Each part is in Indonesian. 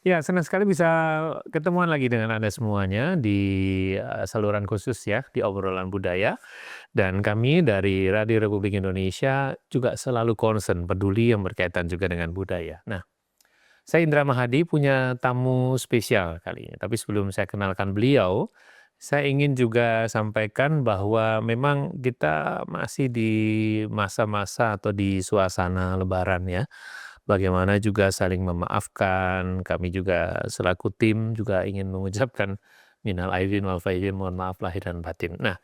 Ya, senang sekali bisa ketemuan lagi dengan Anda semuanya di saluran khusus ya, di obrolan budaya. Dan kami dari Radio Republik Indonesia juga selalu concern, peduli yang berkaitan juga dengan budaya. Nah, saya Indra Mahadi punya tamu spesial kali ini. Tapi sebelum saya kenalkan beliau, saya ingin juga sampaikan bahwa memang kita masih di masa-masa atau di suasana Lebaran ya. Bagaimana juga saling memaafkan, kami juga selaku tim juga ingin mengucapkan minal aidin wal faizin, mohon maaf lahir dan batin. Nah,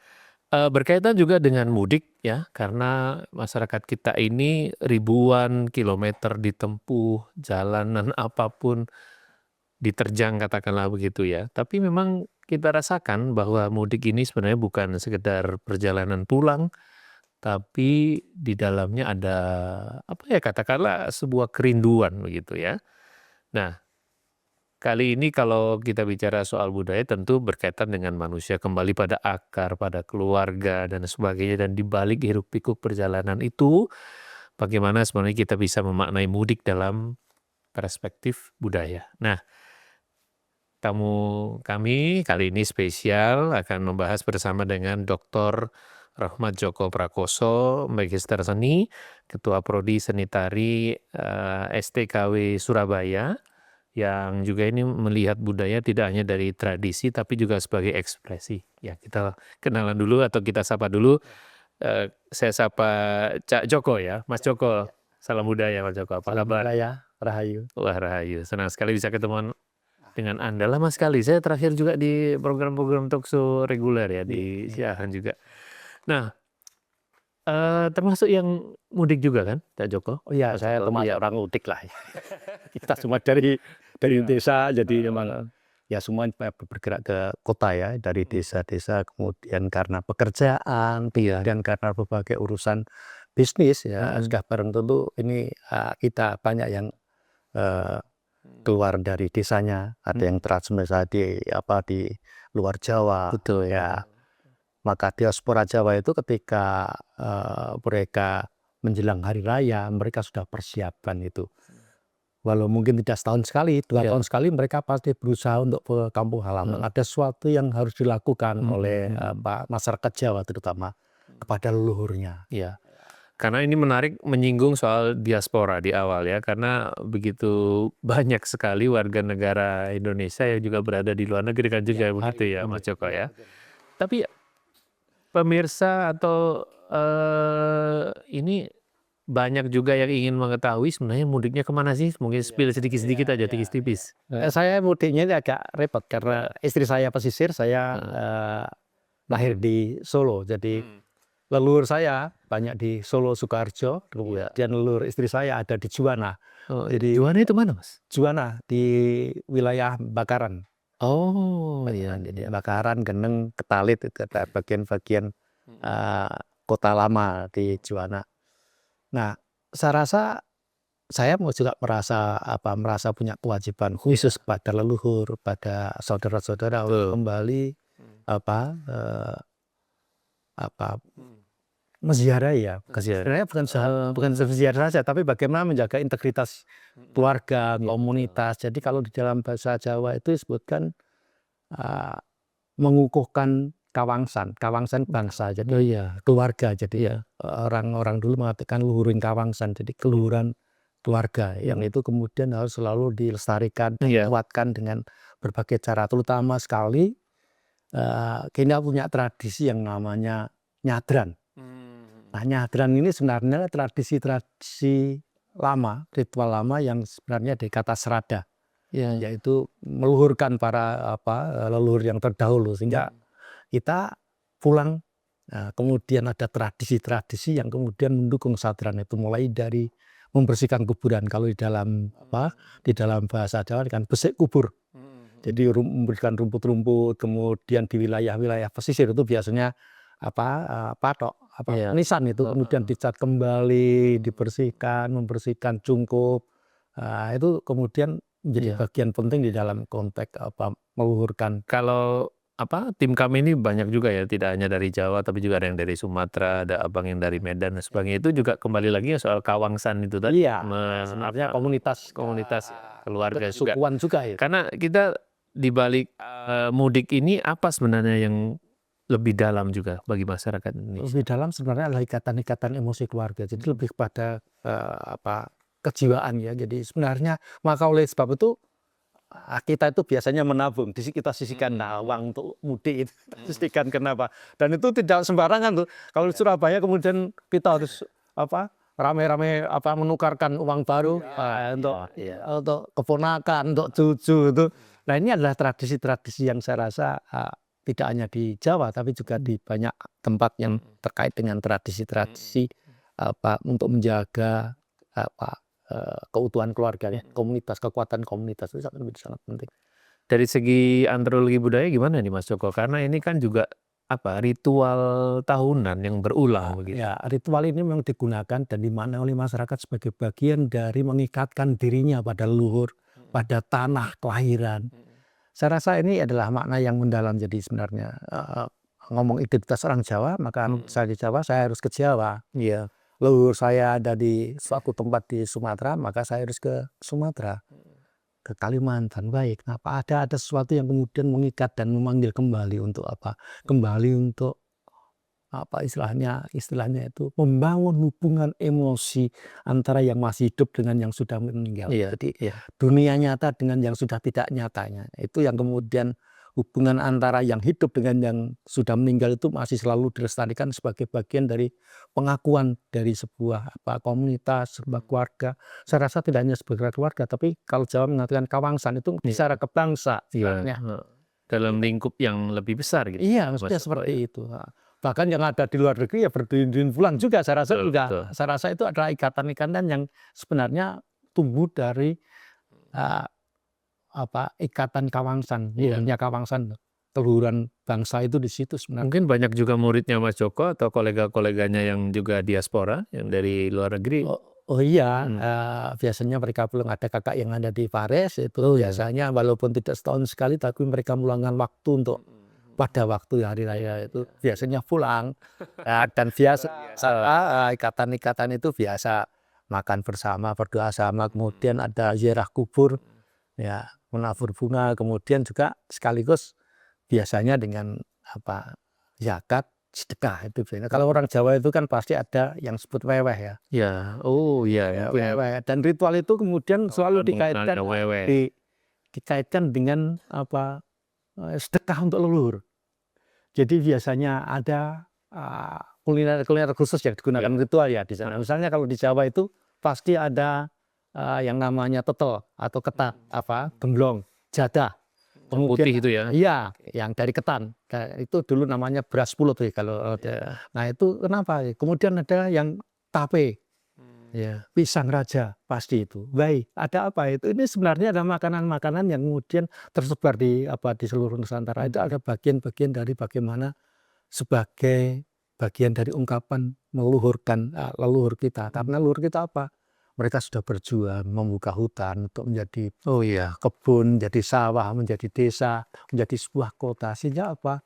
berkaitan juga dengan mudik ya, karena masyarakat kita ini ribuan kilometer ditempuh, jalanan apapun diterjang katakanlah begitu ya. Tapi memang kita rasakan bahwa mudik ini sebenarnya bukan sekedar perjalanan pulang, tapi di dalamnya ada apa ya, katakanlah sebuah kerinduan begitu ya. Nah, kali ini kalau kita bicara soal budaya tentu berkaitan dengan manusia kembali pada akar, pada keluarga dan sebagainya, dan di balik hiruk-pikuk perjalanan itu, bagaimana sebenarnya kita bisa memaknai mudik dalam perspektif budaya. Nah, tamu kami kali ini spesial akan membahas bersama dengan Dr. Rahmat Joko Prakoso, Magister Seni, Ketua Prodi Seni Tari STKW Surabaya, yang juga ini melihat budaya tidak hanya dari tradisi tapi juga sebagai ekspresi. Ya, kita kenalan dulu atau kita sapa dulu. Saya sapa Cak Joko ya, Mas Joko. Ya. Salam budaya Mas Joko. Apa Salam kabar? budaya, Rahayu. Wah, Rahayu. Senang sekali bisa ketemu dengan Anda. Lama sekali. Saya terakhir juga di program-program talkshow reguler ya Iya, di iya. siaran juga. Nah, termasuk yang mudik juga kan, Cak Joko? Oh iya, Mas saya Joko? termasuk Iya. orang mudik lah. Kita semua dari desa, jadi memang ya semua bergerak ke kota ya, dari desa-desa, kemudian karena pekerjaan, Iya. kemudian karena berbagai urusan bisnis ya, sudah bareng tentu ini kita banyak yang eh, keluar dari desanya, ada yang transmigrasi di luar Jawa, Betul ya. ya. Maka diaspora Jawa itu ketika mereka menjelang hari raya, mereka sudah persiapkan itu. Walau mungkin tidak setahun sekali, 2 Ya. tahun sekali, mereka pasti berusaha untuk ke kampung halaman. Ada sesuatu yang harus dilakukan oleh masyarakat Jawa terutama kepada leluhurnya. Iya. Karena ini menarik menyinggung soal diaspora di awal ya, karena begitu banyak sekali warga negara Indonesia yang juga berada di luar negeri kan juga begitu ya Mas Joko ya. Tapi pemirsa atau ini banyak juga yang ingin mengetahui sebenarnya mudiknya kemana sih? Mungkin spill sedikit-sedikit aja, tipis-tipis. Saya mudiknya ini agak repot karena istri saya pesisir, saya lahir di Solo. Jadi leluhur saya banyak di Solo, Sukoharjo, kemudian leluhur istri saya ada di Juwana. Oh, Jadi Juwana itu mana Mas? Juwana di wilayah Bakaran. Oh iya. Jadi Bakaran, Geneng, Ketalit itu ada bagian-bagian kota lama di Juwana. Nah, saya rasa saya mau juga merasa punya kewajiban khusus pada leluhur, pada saudara-saudara untuk kembali menziarahi ya. Sebenarnya bukan berziarah saja, tapi bagaimana menjaga integritas keluarga, komunitas. Jadi kalau di dalam bahasa Jawa itu disebutkan mengukuhkan kawangsan bangsa. Jadi keluarga. Jadi orang-orang dulu mengatakan luhuring kawangsan. Jadi keluhuran keluarga yang itu kemudian harus selalu dilestarikan, dikuatkan dengan berbagai cara. Terutama sekali kita punya tradisi yang namanya nyadran. Nah, nyadran ini sebenarnya tradisi lama, ritual lama yang sebenarnya dari kata serada, yaitu meluhurkan para leluhur yang terdahulu, sehingga kita pulang. Nah, kemudian ada tradisi-tradisi yang kemudian mendukung sadran itu, mulai dari membersihkan kuburan. Kalau di dalam bahasa Jawa kan besik kubur. Jadi membersihkan rumput-rumput, kemudian di wilayah-wilayah pesisir itu biasanya patok, nisan itu kemudian dicat kembali, membersihkan cungkup. Itu kemudian menjadi bagian penting di dalam konteks meluhurkan. Kalau tim kami ini banyak juga ya, tidak hanya dari Jawa tapi juga ada yang dari Sumatera, ada abang yang dari Medan dan sebagainya. Itu juga kembali lagi soal kawangsan itu tadi, Iya, sebenarnya komunitas komunitas ya, keluarga juga. kesukuan juga ya. Karena kita di balik mudik ini apa sebenarnya yang lebih dalam juga bagi masyarakat Indonesia? Lebih dalam sebenarnya adalah ikatan-ikatan emosi keluarga. Jadi lebih kepada kejiwaan ya. Jadi sebenarnya maka oleh sebab itu kita itu biasanya menabung. Kita sisihkan uang untuk mudik itu. Kita sisihkan kenapa? Dan itu tidak sembarangan tuh. Kalau di Surabaya kemudian kita harus rame-rame menukarkan uang baru untuk keponakan, untuk cucu itu. Nah, ini adalah tradisi-tradisi yang saya rasa tidak hanya di Jawa tapi juga di banyak tempat yang terkait dengan tradisi-tradisi untuk menjaga keutuhan keluarga, komunitas, kekuatan komunitas itu sangat penting. Dari segi antropologi budaya gimana nih Mas Joko? Karena ini kan juga ritual tahunan yang berulang begitu. Ya, ritual ini memang digunakan dan dimaknai oleh masyarakat sebagai bagian dari mengikatkan dirinya pada leluhur, pada tanah kelahiran. Saya rasa ini adalah makna yang mendalam. Jadi sebenarnya ngomong identitas orang Jawa, maka saya di Jawa, saya harus ke Jawa. Iya. Leluhur saya ada di suatu tempat di Sumatera, maka saya harus ke Sumatera, ke Kalimantan. Baik, kenapa ada sesuatu yang kemudian mengikat dan memanggil kembali untuk apa? Kembali untuk istilahnya itu membangun hubungan emosi antara yang masih hidup dengan yang sudah meninggal. Iya, Jadi dunia nyata dengan yang sudah tidak nyatanya. Itu yang kemudian hubungan antara yang hidup dengan yang sudah meninggal itu masih selalu dilestarikan sebagai bagian dari pengakuan dari sebuah komunitas, sebuah keluarga. Saya rasa tidak hanya sebagai keluarga, tapi kalau Jawa mengatakan kawangsan itu secara kebangsa. Dalam lingkup yang lebih besar gitu. Iya, maksudnya seperti itu. Bahkan yang ada di luar negeri ya berduyun-duyun pulang juga. Saya rasa saya rasa itu adalah ikatan-ikatan yang sebenarnya tumbuh dari ikatan kawangsan, kawangsan keluhuran bangsa itu di situ sebenarnya. Mungkin banyak juga muridnya Mas Joko atau kolega-koleganya yang juga diaspora yang dari luar negeri. Biasanya mereka pulang, ada kakak yang ada di Paris itu biasanya walaupun tidak setahun sekali tapi mereka meluangkan waktu untuk pada waktu hari raya itu biasanya pulang. Dan biasa ikatan-ikatan itu biasa makan bersama, berdoa sama, kemudian ada ziarah kubur, ya menabur bunga, kemudian juga sekaligus biasanya dengan zakat, sedekah itu biasanya. Kalau orang Jawa itu kan pasti ada yang sebut weweh ya. Ya, Weweh. Dan ritual itu kemudian selalu dikaitkan dengan sedekah untuk leluhur. Jadi biasanya ada kuliner khusus yang digunakan ritual ya di sana. Misalnya kalau di Jawa itu pasti ada yang namanya tetel atau ketan, gemblong, jadah. Putih itu ya? Iya, yang dari ketan. Itu dulu namanya beras pulut ya kalau. Nah itu kenapa? Kemudian ada yang tape, pisang raja, pasti itu. Baik, ada apa itu? Ini sebenarnya ada makanan-makanan yang kemudian tersebar di seluruh Nusantara. Itu ada bagian-bagian dari bagaimana sebagai bagian dari ungkapan meluhurkan leluhur kita. Karena leluhur kita apa? Mereka sudah berjuang membuka hutan untuk menjadi kebun, menjadi sawah, menjadi desa, menjadi sebuah kota. Sehingga apa?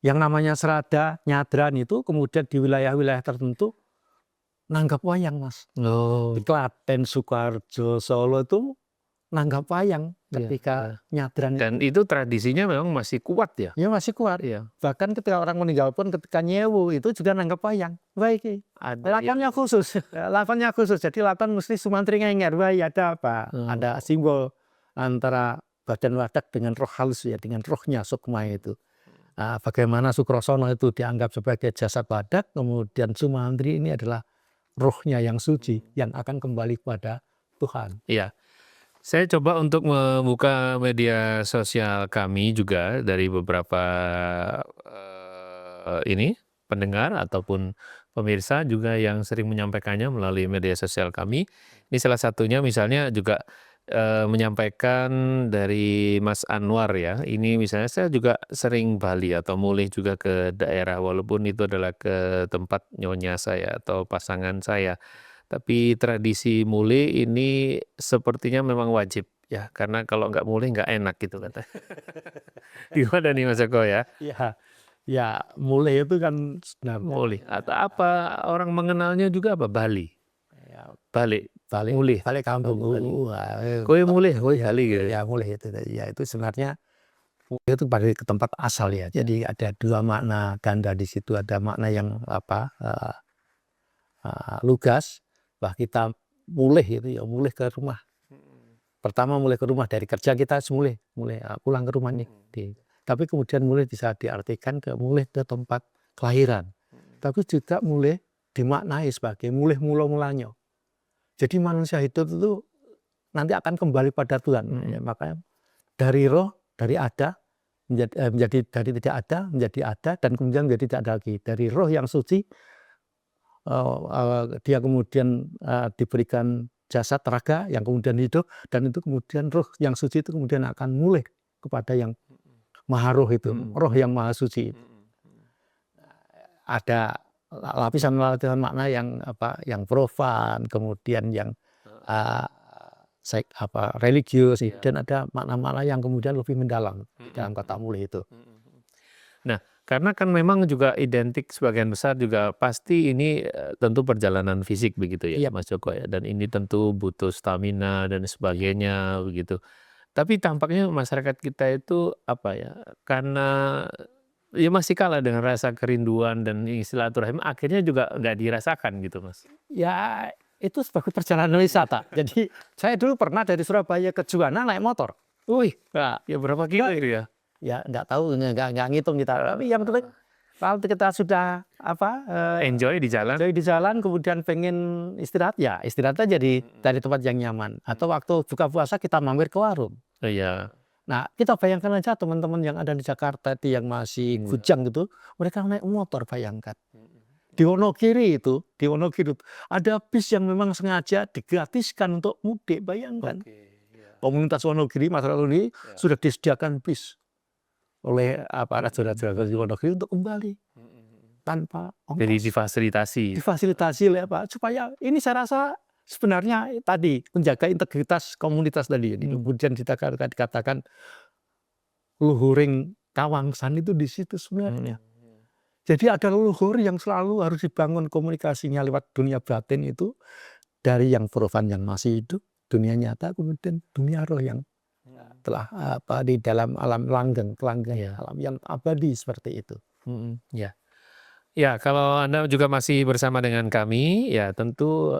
Yang namanya serada, nyadran itu kemudian di wilayah-wilayah tertentu nanggap wayang, Mas. Di Klaten, Sukoharjo, Solo itu nanggap wayang ketika nyadran. Dan itu tradisinya memang masih kuat ya? Ya masih kuat. Bahkan ketika orang meninggal pun ketika nyewu itu juga nanggap wayang. Baik, lakonnya khusus. Lakonnya khusus. Jadi lakon mesti sumantri ngenger. Baik, ada apa? Ada simbol antara badan wadak dengan roh halus ya, dengan rohnya sukma itu. Bagaimana Sukrosono itu dianggap sebagai jasad wadak, kemudian Sumantri ini adalah rohnya yang suci yang akan kembali kepada Tuhan. Iya. Saya coba untuk membuka media sosial kami juga dari beberapa pendengar ataupun pemirsa juga yang sering menyampaikannya melalui media sosial kami. Ini salah satunya misalnya juga menyampaikan dari Mas Anwar ya. Ini misalnya saya juga sering Bali atau mulih juga ke daerah walaupun itu adalah ke tempat nyonya saya atau pasangan saya. Tapi tradisi mulih ini sepertinya memang wajib ya, karena kalau nggak mulih nggak enak gitu katanya. Gimana nih Mas Joko ya? Ya, ya muleh itu kan sebenarnya Mulih atau apa orang mengenalnya juga apa Bali? ya Bali, balik mulih. balik Oh, kampung. Bali. Wah, Kowe mulih, kowe Bali gitu. ya muleh itu tadi. Ya itu sebenarnya muleh itu balik ke tempat asal ya. Jadi ada dua makna ganda di situ. Ada makna yang lugas, bahwa kita mulih itu ya mulih ke rumah. Pertama mulih ke rumah dari kerja kita mulih pulang ke rumah nih. Tapi kemudian mulih bisa diartikan ke mulih ke tempat kelahiran. Tapi juga mulih dimaknai sebagai mulih mula-mulanya. Jadi manusia hidup itu nanti akan kembali pada Tuhan. Ya, makanya dari roh, dari ada menjadi dari tidak ada menjadi ada dan kemudian menjadi tidak ada lagi. Dari roh yang suci dia kemudian diberikan jasad raga yang kemudian hidup, dan itu kemudian roh yang suci itu kemudian akan mulih kepada yang maha roh itu, roh yang maha suci. Ada lapisan-lapisan makna yang profan, kemudian yang religius, dan ada makna-makna yang kemudian lebih mendalam dalam kata mulih itu. Nah, karena kan memang juga identik sebagian besar juga pasti ini tentu perjalanan fisik begitu ya, Iya. Mas Joko ya. Dan ini tentu butuh stamina dan sebagainya begitu. Tapi tampaknya masyarakat kita itu apa ya? Karena ya masih kalah dengan rasa kerinduan dan silaturahim, akhirnya juga nggak dirasakan gitu, Mas. Ya itu sebagai perjalanan wisata. Jadi saya dulu pernah dari Surabaya ke Juwana naik motor. Wih, Nah, ya berapa kilo itu ya? ya nggak tahu, nggak ngitung kita. Tapi yang penting kalau kita sudah Enjoy di jalan. dari di jalan kemudian pengen istirahat, ya istirahat aja dari tempat yang nyaman. Atau waktu buka puasa kita mampir ke warung. Iya. Nah, kita bayangkan aja teman-teman yang ada di Jakarta itu yang masih bujang gitu, mereka naik motor, bayangkan. Di Wonogiri ada bis yang memang sengaja digratiskan untuk mudik, bayangkan. Komunitas Wonogiri, masyarakat ini sudah disediakan bis oleh raja-raja di Wonogiri untuk kembali tanpa ongkos. Jadi difasilitasi Oleh supaya ini saya rasa sebenarnya tadi menjaga integritas komunitas tadi. Kemudian dikatakan luhuring Kawangsan itu di situ sebenarnya. Jadi ada leluhur yang selalu harus dibangun komunikasinya lewat dunia batin itu, dari yang profan yang masih hidup, dunia nyata, kemudian dunia roh yang telah di dalam alam langgeng alam yang abadi seperti itu. Ya. Ya, kalau Anda juga masih bersama dengan kami, ya tentu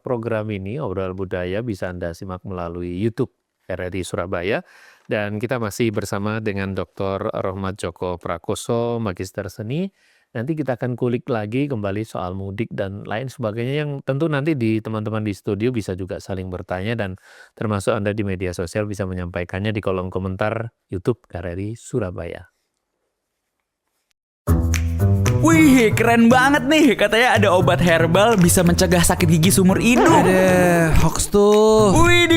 program ini Obrolan Budaya bisa Anda simak melalui YouTube RRI Surabaya. Dan kita masih bersama dengan Dr. Rohmat Djoko Prakoso, Magister Seni. Nanti kita akan kulik lagi kembali soal mudik dan lain sebagainya yang tentu nanti di teman-teman di studio bisa juga saling bertanya, dan termasuk Anda di media sosial bisa menyampaikannya di kolom komentar YouTube RRI Surabaya. Wih, keren banget nih. Katanya ada obat herbal bisa mencegah sakit gigi seumur hidup. Ada hoax tuh. Widih.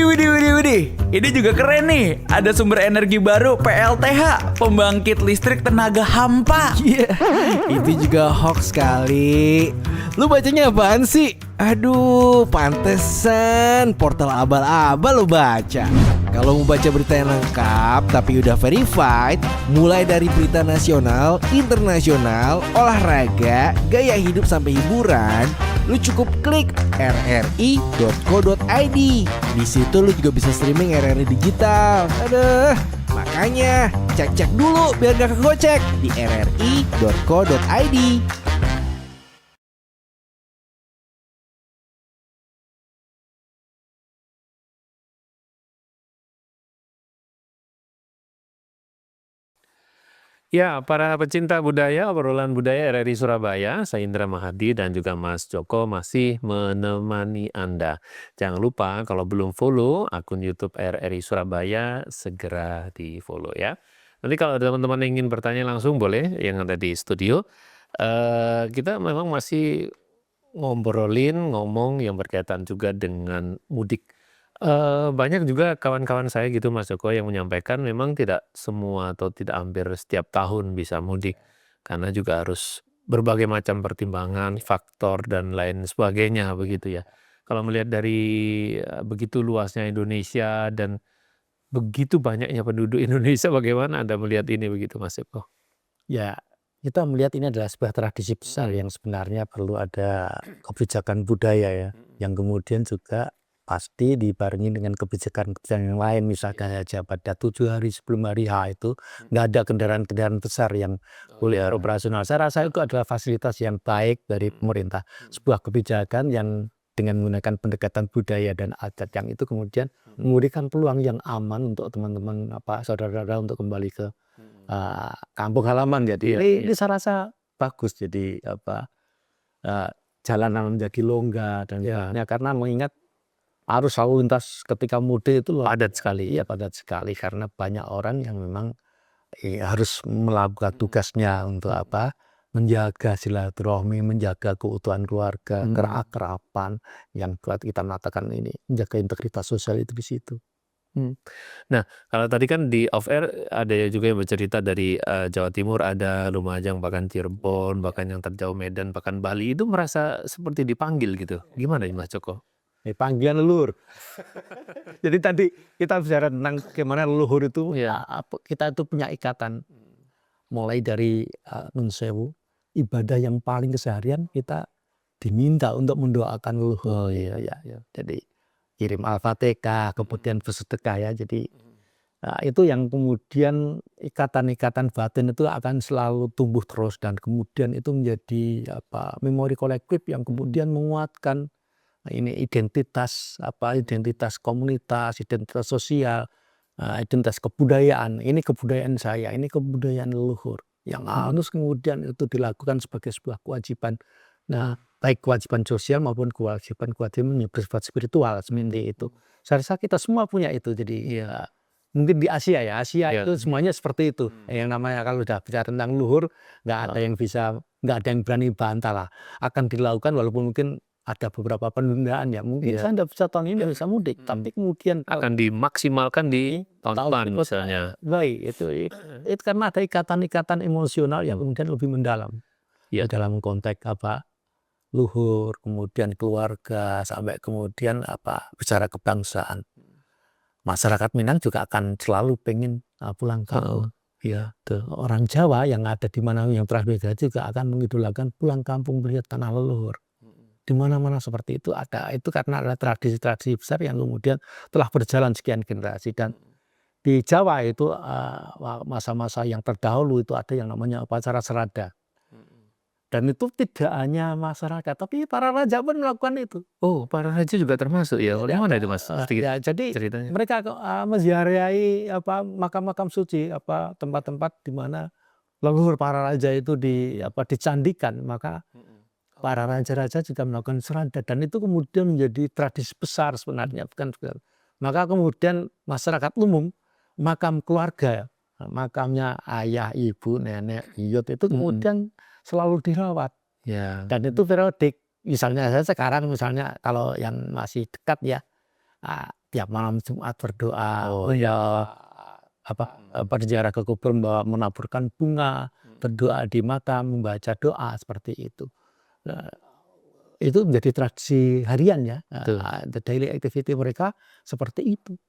Ini juga keren nih. Ada sumber energi baru PLTH, pembangkit listrik tenaga hampa. Iya, itu juga hoax kali. Lu bacanya apaan sih? Aduh, pantesan portal abal-abal lu baca. Kalau mau baca berita yang lengkap tapi udah verified, mulai dari berita nasional, internasional, olahraga, gaya hidup sampai hiburan, lu cukup klik rri.co.id. Di situ lu juga bisa streaming RRI digital. Aduh, makanya cek-cek dulu biar gak kegocek di rri.co.id. Ya, para pecinta budaya, obrolan budaya RRI Surabaya, saya Indra Mahadi dan juga Mas Joko masih menemani Anda. Jangan lupa kalau belum follow akun YouTube RRI Surabaya, segera di follow ya. Nanti kalau teman-teman ingin bertanya langsung boleh yang ada di studio. Kita memang masih ngomong yang berkaitan juga dengan mudik. Banyak juga kawan-kawan saya gitu Mas Joko yang menyampaikan memang tidak semua atau tidak hampir setiap tahun bisa mudik. Karena juga harus berbagai macam pertimbangan, faktor dan lain sebagainya begitu ya. Kalau melihat dari begitu luasnya Indonesia dan begitu banyaknya penduduk Indonesia, bagaimana Anda melihat ini begitu Mas Eko? Ya, kita melihat ini adalah sebuah tradisi besar yang sebenarnya perlu ada kebijakan budaya ya, yang kemudian juga pasti dibarengi dengan kebijakan-kebijakan yang lain. Misalkan aja pada 7 hari sebelum hari H itu nggak ada kendaraan-kendaraan besar yang boleh operasional. Saya rasa itu adalah fasilitas yang baik dari pemerintah. Sebuah kebijakan yang dengan menggunakan pendekatan budaya dan adat yang itu kemudian memberikan peluang yang aman untuk teman-teman saudara-saudara untuk kembali ke kampung halaman. Jadi ini saya rasa bagus. Jadi jalanan menjadi longgar dan sebagainya, karena mengingat arus lalu lintas ketika mudik itu padat sekali. Iya, padat sekali karena banyak orang yang memang harus melakukan tugasnya untuk menjaga silaturahmi, menjaga keutuhan keluarga, keakraban yang kuat kita mengatakan ini, menjaga integritas sosial itu di situ. Nah, kalau tadi kan di off air ada juga yang bercerita dari Jawa Timur, ada Lumajang, bahkan Cirebon, bahkan yang terjauh Medan, bahkan Bali, itu merasa seperti dipanggil gitu. Gimana ya Mas Joko? Panggilan leluhur. Jadi tadi kita bicara tentang bagaimana leluhur itu, kita itu punya ikatan. Mulai dari nun sewu, ibadah yang paling keseharian kita diminta untuk mendoakan leluhur. Jadi kirim Al-Fatihah, kemudian bersedekah ya. Jadi itu yang kemudian ikatan-ikatan batin itu akan selalu tumbuh terus, dan kemudian itu menjadi memori kolektif yang kemudian menguatkan ini identitas identitas komunitas, identitas sosial, identitas kebudayaan. Ini kebudayaan saya, ini kebudayaan leluhur yang harus kemudian itu dilakukan sebagai sebuah kewajiban. Nah, baik kewajiban sosial maupun kewajiban yang bersifat spiritual seperti itu. Saya rasa kita semua punya itu. Jadi mungkin di Asia itu semuanya seperti itu. Yang namanya kalau sudah bicara tentang leluhur, nggak ada yang berani bantah lah. Akan dilakukan walaupun mungkin ada beberapa penundaan ya. Mungkin saya tidak bisa tahun ini, tidak bisa mudik, tapi kemudian akan dimaksimalkan di tahun depan misalnya. Baik, itu karena ada ikatan-ikatan emosional yang kemudian lebih mendalam. Dalam konteks luhur, kemudian keluarga, sampai kemudian bicara kebangsaan. Masyarakat Minang juga akan selalu pengen pulang kampung. Orang Jawa yang ada di mana yang transmigrasi juga akan mengidolakan pulang kampung melihat tanah leluhur. Di mana-mana seperti itu ada. Itu karena ada tradisi-tradisi besar yang kemudian telah berjalan sekian generasi. Dan di Jawa itu masa-masa yang terdahulu itu ada yang namanya upacara serada. Dan itu tidak hanya masyarakat, tapi para raja pun melakukan itu. Oh, para raja juga termasuk ya? Bagaimana itu Mas? Jadi ceritanya. Mereka menziarahi makam-makam suci, tempat-tempat di mana leluhur para raja itu dicandikan. Maka para raja-raja juga melakukan serada, dan itu kemudian menjadi tradisi besar sebenarnya, bukan. Maka kemudian masyarakat umum, makam keluarga, makamnya ayah, ibu, nenek, buyut itu kemudian selalu dirawat. Dan itu periodik. Misalnya saya sekarang kalau yang masih dekat ya, tiap malam Jumat berdoa, berziarah ke kubur, menaburkan bunga, berdoa di makam, membaca doa seperti itu. Itu menjadi tradisi harian ya. The daily activity mereka seperti itu.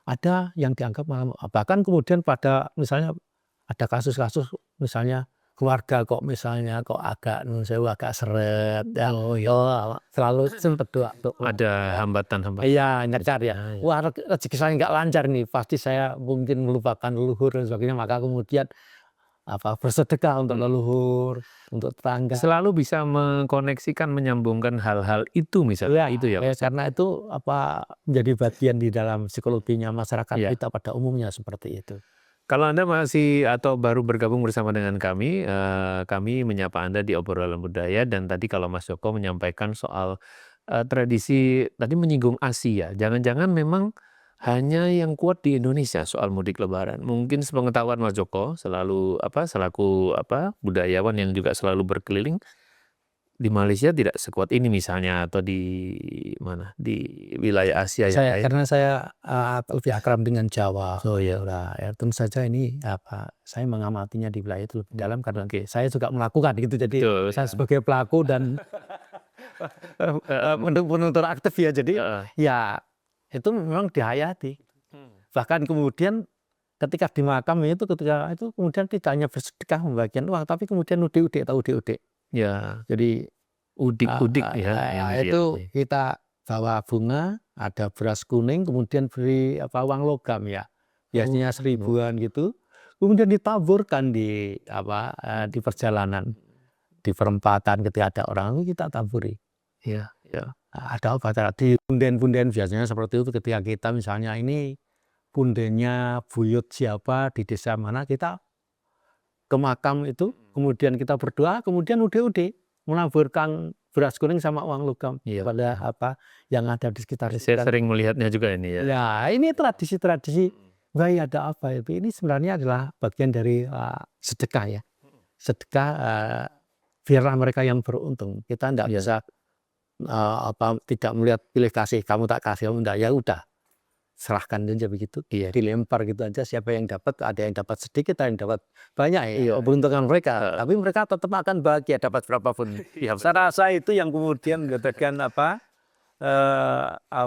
Ada yang dianggap malam, bahkan kemudian pada misalnya ada kasus-kasus misalnya keluarga kok agak seret selalu berdoa. Ada hambatan-hambatan. Iya, nyecar ya. Wah, rezeki saya nggak lancar nih, pasti saya mungkin melupakan leluhur dan sebagainya, maka kemudian bersedekah untuk leluhur, untuk tetangga. Selalu bisa mengkoneksikan, menyambungkan hal-hal itu misalnya. Itu ya. Karena itu menjadi bagian di dalam psikologinya masyarakat kita pada umumnya seperti itu. Kalau Anda masih atau baru bergabung bersama dengan kami menyapa Anda di obrolan budaya, dan tadi kalau Mas Joko menyampaikan soal tradisi, tadi menyinggung Asia. Jangan-jangan memang hanya yang kuat di Indonesia soal mudik lebaran. Mungkin sepengetahuan Mas Joko selaku budayawan yang juga selalu berkeliling, di Malaysia tidak sekuat ini misalnya, atau di mana, di wilayah Asia Karena saya lebih akrab dengan Jawa. Tentu saja ini saya mengamatinya di wilayah itu lebih dalam, karena saya juga melakukan gitu. Jadi saya sebagai pelaku dan penutur aktif ya. Jadi ya itu memang dihayati. Bahkan kemudian ketika di makam itu kemudian tidak hanya bersedekah membagikan uang, tapi kemudian udik-udik, tahu udik-udik. Ya, Jadi udik-udik ya. itu kita bawa bunga, ada beras kuning, kemudian beri uang logam ya, biasanya 1000-an gitu, kemudian ditaburkan di di perjalanan, di perempatan ketika ada orang kita taburi. Iya, iya. Ada upacara di punden-punden biasanya seperti itu ketika kita misalnya ini pundennya buyut siapa di desa mana, kita ke makam itu, kemudian kita berdoa, kemudian udik-udik menaburkan beras kuning sama uang logam pada yang ada di sekitar. Saya sering melihatnya juga ini ya. Ya, ini tradisi-tradisi baik ada apa itu. Ini sebenarnya adalah bagian dari sedekah ya. Sedekah biarlah mereka yang beruntung. Kita tidak bisa tidak melihat pilih kasih, kamu tak kasih, kamu enggak, ya udah. Serahkan aja begitu, dilempar gitu aja, siapa yang dapat, ada yang dapat sedikit, ada yang dapat banyak ya, keberuntungan mereka, tapi mereka tetap akan bahagia dapat berapapun. Saya rasa itu yang kemudian mengatakan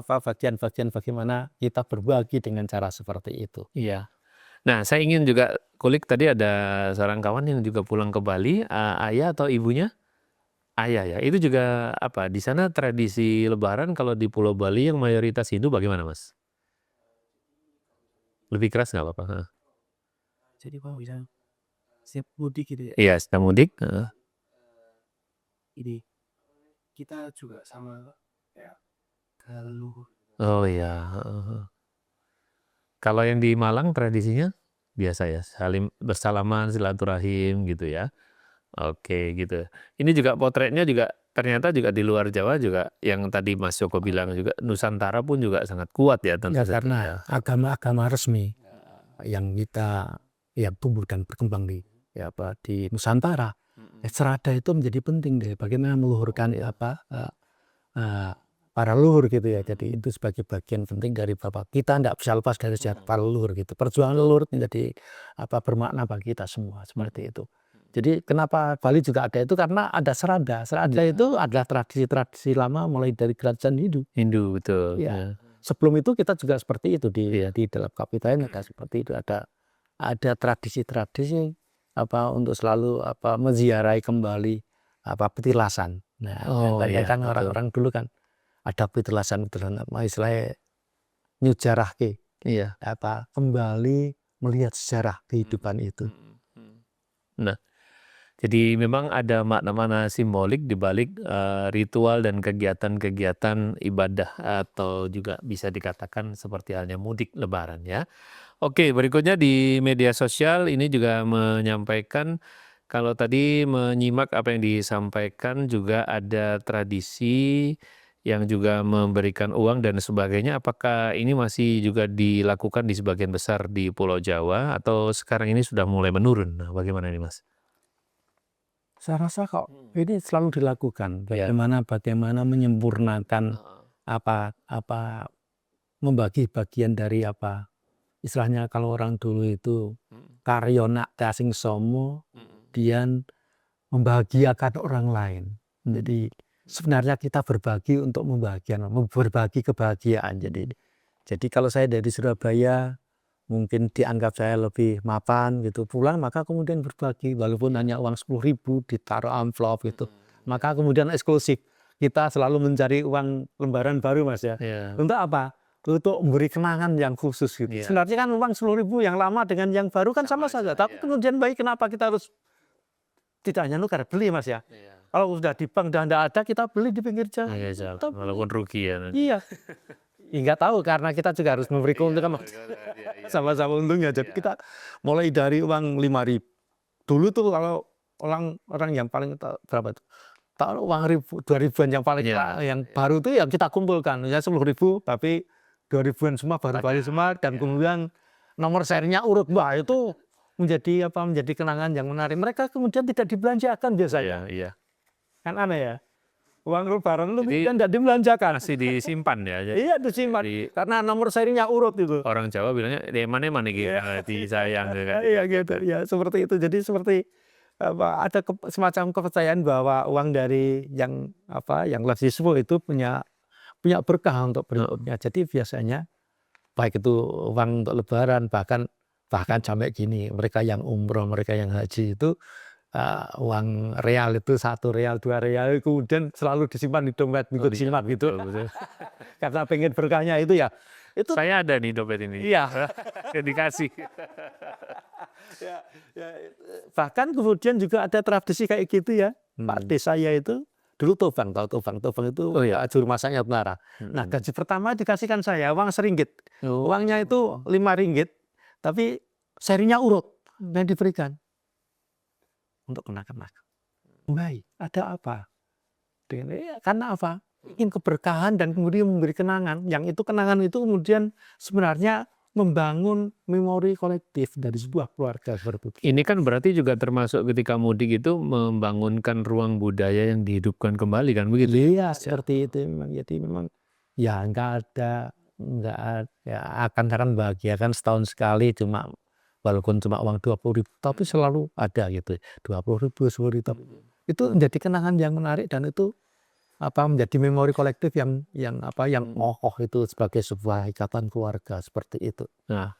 bagian-bagian bagaimana kita berbagi dengan cara seperti itu. Iya. Nah, saya ingin juga kulik, tadi ada seorang kawan yang juga pulang ke Bali, ayah atau ibunya? Ayah ya. Itu juga di sana tradisi Lebaran kalau di Pulau Bali yang mayoritas Hindu bagaimana, Mas? Lebih keras nggak apa-apa? Jadi kalau bisa siap mudik gitu ya. Iya, sedang mudik. Ini kita juga sama ya kalau Oh iya. Kalau yang di Malang tradisinya biasa ya, saling bersalaman, silaturahim gitu ya. Oke gitu. Ini juga potretnya juga ternyata juga di luar Jawa juga yang tadi Mas Joko bilang juga Nusantara pun juga sangat kuat ya tentu Ya, saja. karena agama resmi yang kita tumbuh dan berkembang di Nusantara. Serada itu menjadi penting deh, bagaimana meluhurkan para leluhur gitu ya. Jadi itu sebagai bagian penting dari Bapak. Kita tidak bisa lepas dari sejarah para leluhur gitu. Perjuangan leluhur menjadi bermakna bagi kita semua seperti itu. Jadi kenapa Bali juga ada itu karena ada serada. Serada itu adalah tradisi-tradisi lama mulai dari kerajaan Hindu betul. Ya. Sebelum itu kita juga seperti itu di dalam kapitain ada seperti itu, ada tradisi-tradisi untuk selalu menziarahi kembali petilasan. Nah, kan orang-orang dulu kan ada petilasan istilahnya nyujarah kembali melihat sejarah kehidupan itu. Nah, jadi memang ada makna-makna simbolik di balik ritual dan kegiatan-kegiatan ibadah atau juga bisa dikatakan seperti halnya mudik Lebaran ya. Oke, berikutnya di media sosial ini juga menyampaikan kalau tadi menyimak apa yang disampaikan juga ada tradisi yang juga memberikan uang dan sebagainya. Apakah ini masih juga dilakukan di sebagian besar di Pulau Jawa atau sekarang ini sudah mulai menurun? Nah, bagaimana ini, Mas? Saya rasa kok ini selalu dilakukan. Bagaimana menyempurnakan membagi bagian dari istilahnya kalau orang dulu itu karyona kasing somo, kemudian membahagiakan orang lain. Jadi sebenarnya kita berbagi untuk berbagi kebahagiaan. Jadi kalau saya dari Surabaya mungkin dianggap saya lebih mapan gitu, pulang maka kemudian berbagi walaupun hanya uang 10.000 ditaruh amplop gitu, maka kemudian eksklusif kita selalu mencari uang lembaran baru, Mas ya. Untuk apa? Untuk memberi kenangan yang khusus gitu. Sebenarnya kan uang 10.000 yang lama dengan yang baru kan sama saja, tapi kemudian baik kenapa kita harus tidak hanya nukar, beli, Mas ya. Kalau sudah di bank dan tidak ada, kita beli di pinggir jalan. Walaupun rugi ya. Iya. Nggak tahu karena kita juga harus memberi keuntungan sama-sama untungnya. Jadi kita mulai dari uang 5.000. Dulu tuh kalau orang yang paling berapa tuh? Tahu uang 2.000-an yang paling yang baru tuh yang kita kumpulkan. Ya 10.000 tapi 2.000-an semua baru balik semua dan kemudian nomor serinya urut. Wah, itu menjadi kenangan yang menarik. Mereka kemudian tidak dibelanjakan biasanya. Kan aneh ya. Uang lebaran lu kan tidak dibelanjakan, masih disimpan ya. Iya, disimpan karena nomor serinya urut itu. Orang Jawa bilangnya mana gitu, disayang gitu kan. Iya gitu ya, seperti itu. Jadi seperti ada semacam kepercayaan bahwa uang dari yang lebih sepuh itu punya berkah untuk berikutnya. Jadi biasanya baik itu uang untuk lebaran, bahkan sampai gini, mereka yang umroh, mereka yang haji itu uang real itu 1 real, 2 real kemudian selalu disimpan di dompet ikut jimat gitu. Karena pengen berkahnya itu ya. Itu Saya ada nih dompet ini. iya. Dikasih. Ya, bahkan kemudian juga ada tradisi kayak gitu ya. Pak D saya itu dulu Tobang, tahu Tobang itu juru masaknya Tentara. Nah, gaji pertama dikasihkan saya uang RM1. Uangnya itu RM5, tapi serinya urut dan diberikan untuk kenakan. Baik, ada apa? Karena apa? Ingin keberkahan dan kemudian memberi kenangan. Yang itu kenangan itu kemudian sebenarnya membangun memori kolektif dari sebuah keluarga seperti itu. Ini kan berarti juga termasuk ketika mudik itu membangunkan ruang budaya yang dihidupkan kembali kan begitu? Iya, seperti itu memang. Jadi memang ya nggak ada ya akan bahagiakan setahun sekali walaupun cuma uang 20.000 tapi selalu ada gitu. 20.000, 10.000. Itu menjadi kenangan yang menarik dan itu menjadi memori kolektif yang kokoh itu sebagai sebuah ikatan keluarga seperti itu. Nah,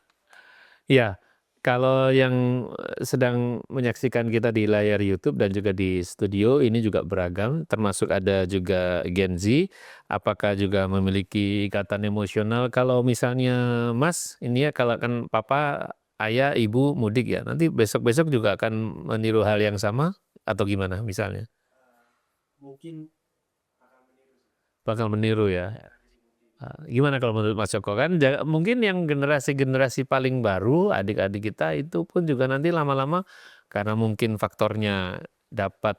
ya kalau yang sedang menyaksikan kita di layar YouTube dan juga di studio ini juga beragam, termasuk ada juga Gen Z. Apakah juga memiliki ikatan emosional? Kalau misalnya Mas, ini ya kalau kan Papa, Ayah, Ibu mudik ya, nanti besok-besok juga akan meniru hal yang sama atau gimana misalnya? Mungkin Bakal meniru ya. Gimana kalau menurut Mas Joko kan mungkin yang generasi paling baru adik-adik kita itu pun juga nanti lama-lama karena mungkin faktornya dapat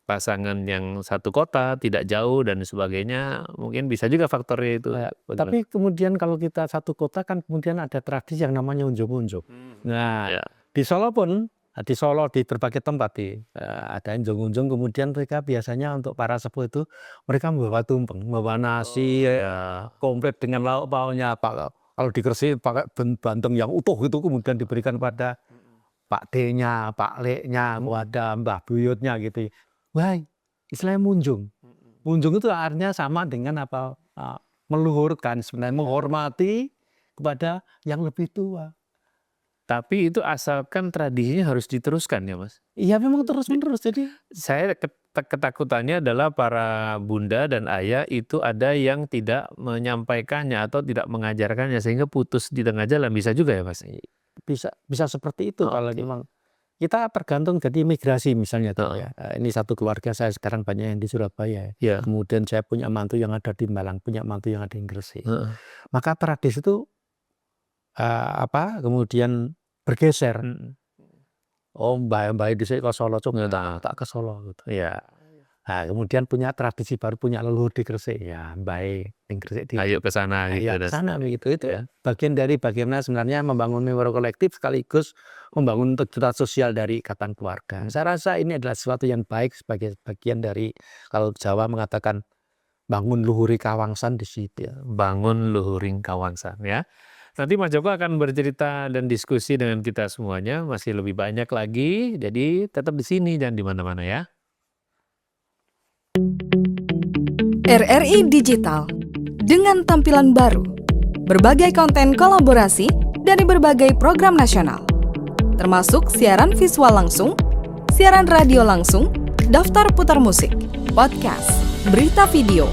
pasangan yang satu kota tidak jauh dan sebagainya mungkin bisa juga faktornya itu. Tapi kemudian kalau kita satu kota kan kemudian ada tradisi yang namanya unjung-unjung. Nah, Ya. di Solo pun di Solo di berbagai tempat ada unjung-unjung, kemudian mereka biasanya untuk para sepuh itu mereka membawa tumpeng, membawa nasi komplit dengan lauk pauknya. Kalau di Gresik pakai bandeng yang utuh itu kemudian diberikan pada Pak D-nya, Pak Le-nya, kepada Mbah Buyutnya gitu. Wah, istilahnya munjung. Munjung itu artinya sama dengan meluhurkan sebenarnya, menghormati kepada yang lebih tua. Tapi itu asalkan tradisinya harus diteruskan ya Mas. Iya memang terus-menerus. Jadi Saya ketakutannya adalah para bunda dan ayah itu ada yang tidak menyampaikannya atau tidak mengajarkannya sehingga putus di tengah jalan bisa juga ya Mas. bisa seperti itu kalau memang kita tergantung jadi migrasi misalnya tuh ya. Ini satu keluarga saya sekarang banyak yang di Surabaya. Ya. Kemudian saya punya mantu yang ada di Malang, punya mantu yang ada di Gresik. Maka tradisi itu kemudian bergeser. Mbak di sini ke Solo tak ke Solo gitu. Ya. Nah, kemudian punya tradisi baru, punya leluhur di Gresik. Ya, baik di Gresik. Ayo ke sana gitu. Ke sana begitu. Itu ya. Bagian dari bagaimana sebenarnya membangun memori kolektif sekaligus membangun integritas sosial dari ikatan keluarga. Saya rasa ini adalah sesuatu yang baik sebagai bagian dari kalau Jawa mengatakan bangun luhuri kawangsan di situ ya. Bangun luhuring kawangsan ya. Nanti Mas Joko akan bercerita dan diskusi dengan kita semuanya masih lebih banyak lagi. Jadi tetap di sini jangan di mana-mana ya. RRI Digital dengan tampilan baru, berbagai konten kolaborasi dari berbagai program nasional, termasuk siaran visual langsung, siaran radio langsung, daftar putar musik, podcast, berita video,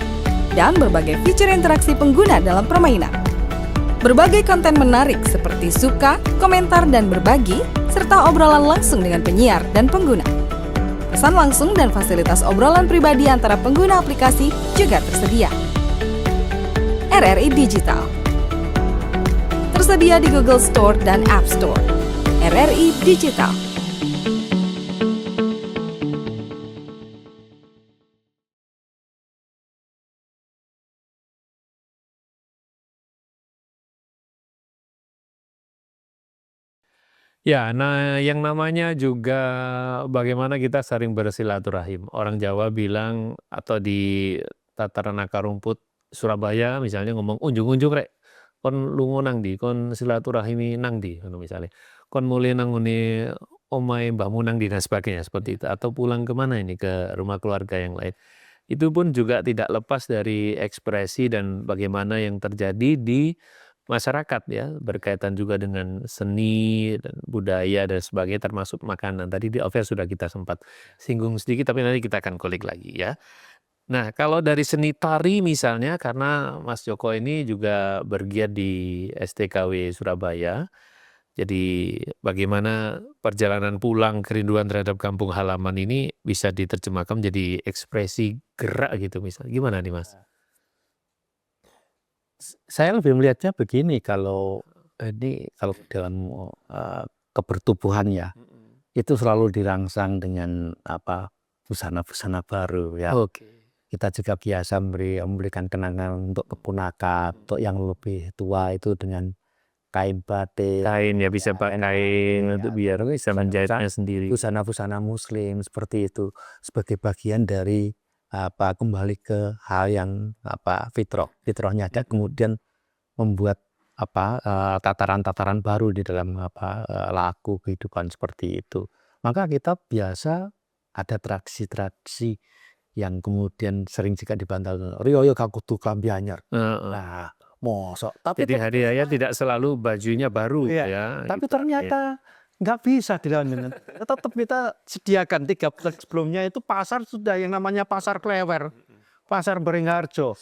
dan berbagai fitur interaksi pengguna dalam permainan. Berbagai konten menarik seperti suka, komentar, dan berbagi, serta obrolan langsung dengan penyiar dan pengguna. Pesan langsung dan fasilitas obrolan pribadi antara pengguna aplikasi juga tersedia. RRI Digital tersedia di Google Store dan App Store. RRI Digital. Ya, nah yang namanya juga bagaimana kita sering bersilaturahim. Orang Jawa bilang atau di tataran akar rumput Surabaya misalnya ngomong unjung-unjung rek. Kon lungo nang di, kon silaturahimi nang di, misalnya. Kon mulai nang ngene omahe mbahmu nang di dan sebagainya seperti itu. Atau pulang kemana ini ke rumah keluarga yang lain. Itu pun juga tidak lepas dari ekspresi dan bagaimana yang terjadi di masyarakat ya, berkaitan juga dengan seni dan budaya dan sebagainya termasuk makanan. Tadi di off-air sudah kita sempat singgung sedikit tapi nanti kita akan kulik lagi ya. Nah, kalau dari seni tari misalnya karena Mas Joko ini juga bergiat di STKW Surabaya. Jadi bagaimana perjalanan pulang kerinduan terhadap kampung halaman ini bisa diterjemahkan menjadi ekspresi gerak gitu misalnya. Gimana nih Mas? Saya lebih melihatnya begini, kalau dalam kebertubuhan ya, itu selalu dirangsang dengan busana-busana baru ya. Oke. Kita juga biasa memberikan kenangan untuk keponakan, untuk yang lebih tua itu dengan kain batik, Kain ya bisa pakai kain untuk biar bisa menjahitnya sendiri. busana-busana muslim seperti itu sebagai bagian dari kembali ke hal yang fitrahnya ada, kemudian membuat tataran-tataran baru di dalam laku kehidupan seperti itu. Maka kita biasa ada tradisi-tradisi yang kemudian sering juga dibantah, riyo kakutu klambi anyar. Nah, mosok. Tapi Jadi hari raya tidak selalu bajunya baru ya. tapi gitu. ternyata nggak bisa dilakukan. Tetap kita sediakan 3 bulan sebelumnya itu pasar sudah yang namanya pasar Klewer, pasar Beringharjo,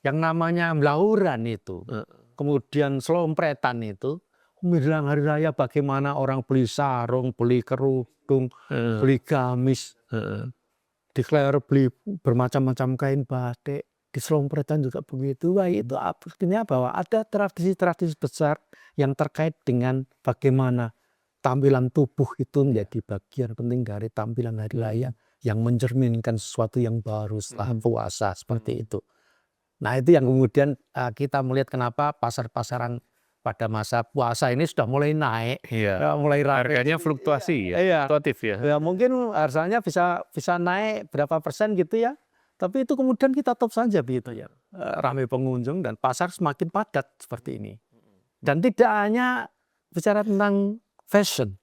yang namanya Blauran itu, kemudian Selompretan itu, menjelang hari raya bagaimana orang beli sarung, beli kerudung, beli gamis, di Klewer beli bermacam-macam kain batik, di Selompretan juga begitu. Wah, itu artinya bahwa ada tradisi-tradisi besar yang terkait dengan bagaimana tampilan tubuh itu menjadi bagian penting dari tampilan hari raya yang mencerminkan sesuatu yang baru setelah puasa seperti itu. Nah, itu yang kemudian kita melihat kenapa pasar-pasaran pada masa puasa ini sudah mulai naik, mulai ramai. Harganya fluktuasi ya, Iya. fluktuatif ya. Ya, mungkin harganya bisa naik berapa persen gitu ya. Tapi itu kemudian kita top saja begitu ya. Ramai pengunjung dan pasar semakin padat seperti ini. Dan tidak hanya bicara tentang fashion,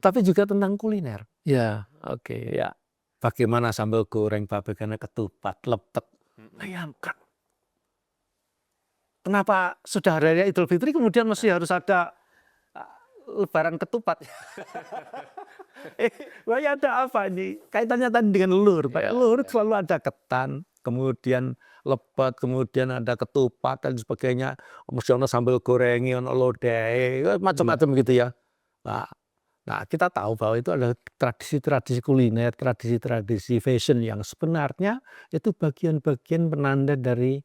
tapi juga tentang kuliner. Ya, oke. Ya, bagaimana sambal goreng, bagaimana ketupat, lepet. Bayangkan. Kenapa sudah hari raya Idul Fitri kemudian masih harus ada lebaran ketupat? Wah, ada apa ini? Kaitannya tadi dengan leluhur. Leluhur selalu ada ketan, kemudian lepet, kemudian ada ketupat dan sebagainya. Mesti ada sambal goreng, ono lodeh, macam-macam gitu ya. Nah, kita tahu bahwa itu adalah tradisi-tradisi kuliner, tradisi-tradisi fashion yang sebenarnya itu bagian-bagian penanda dari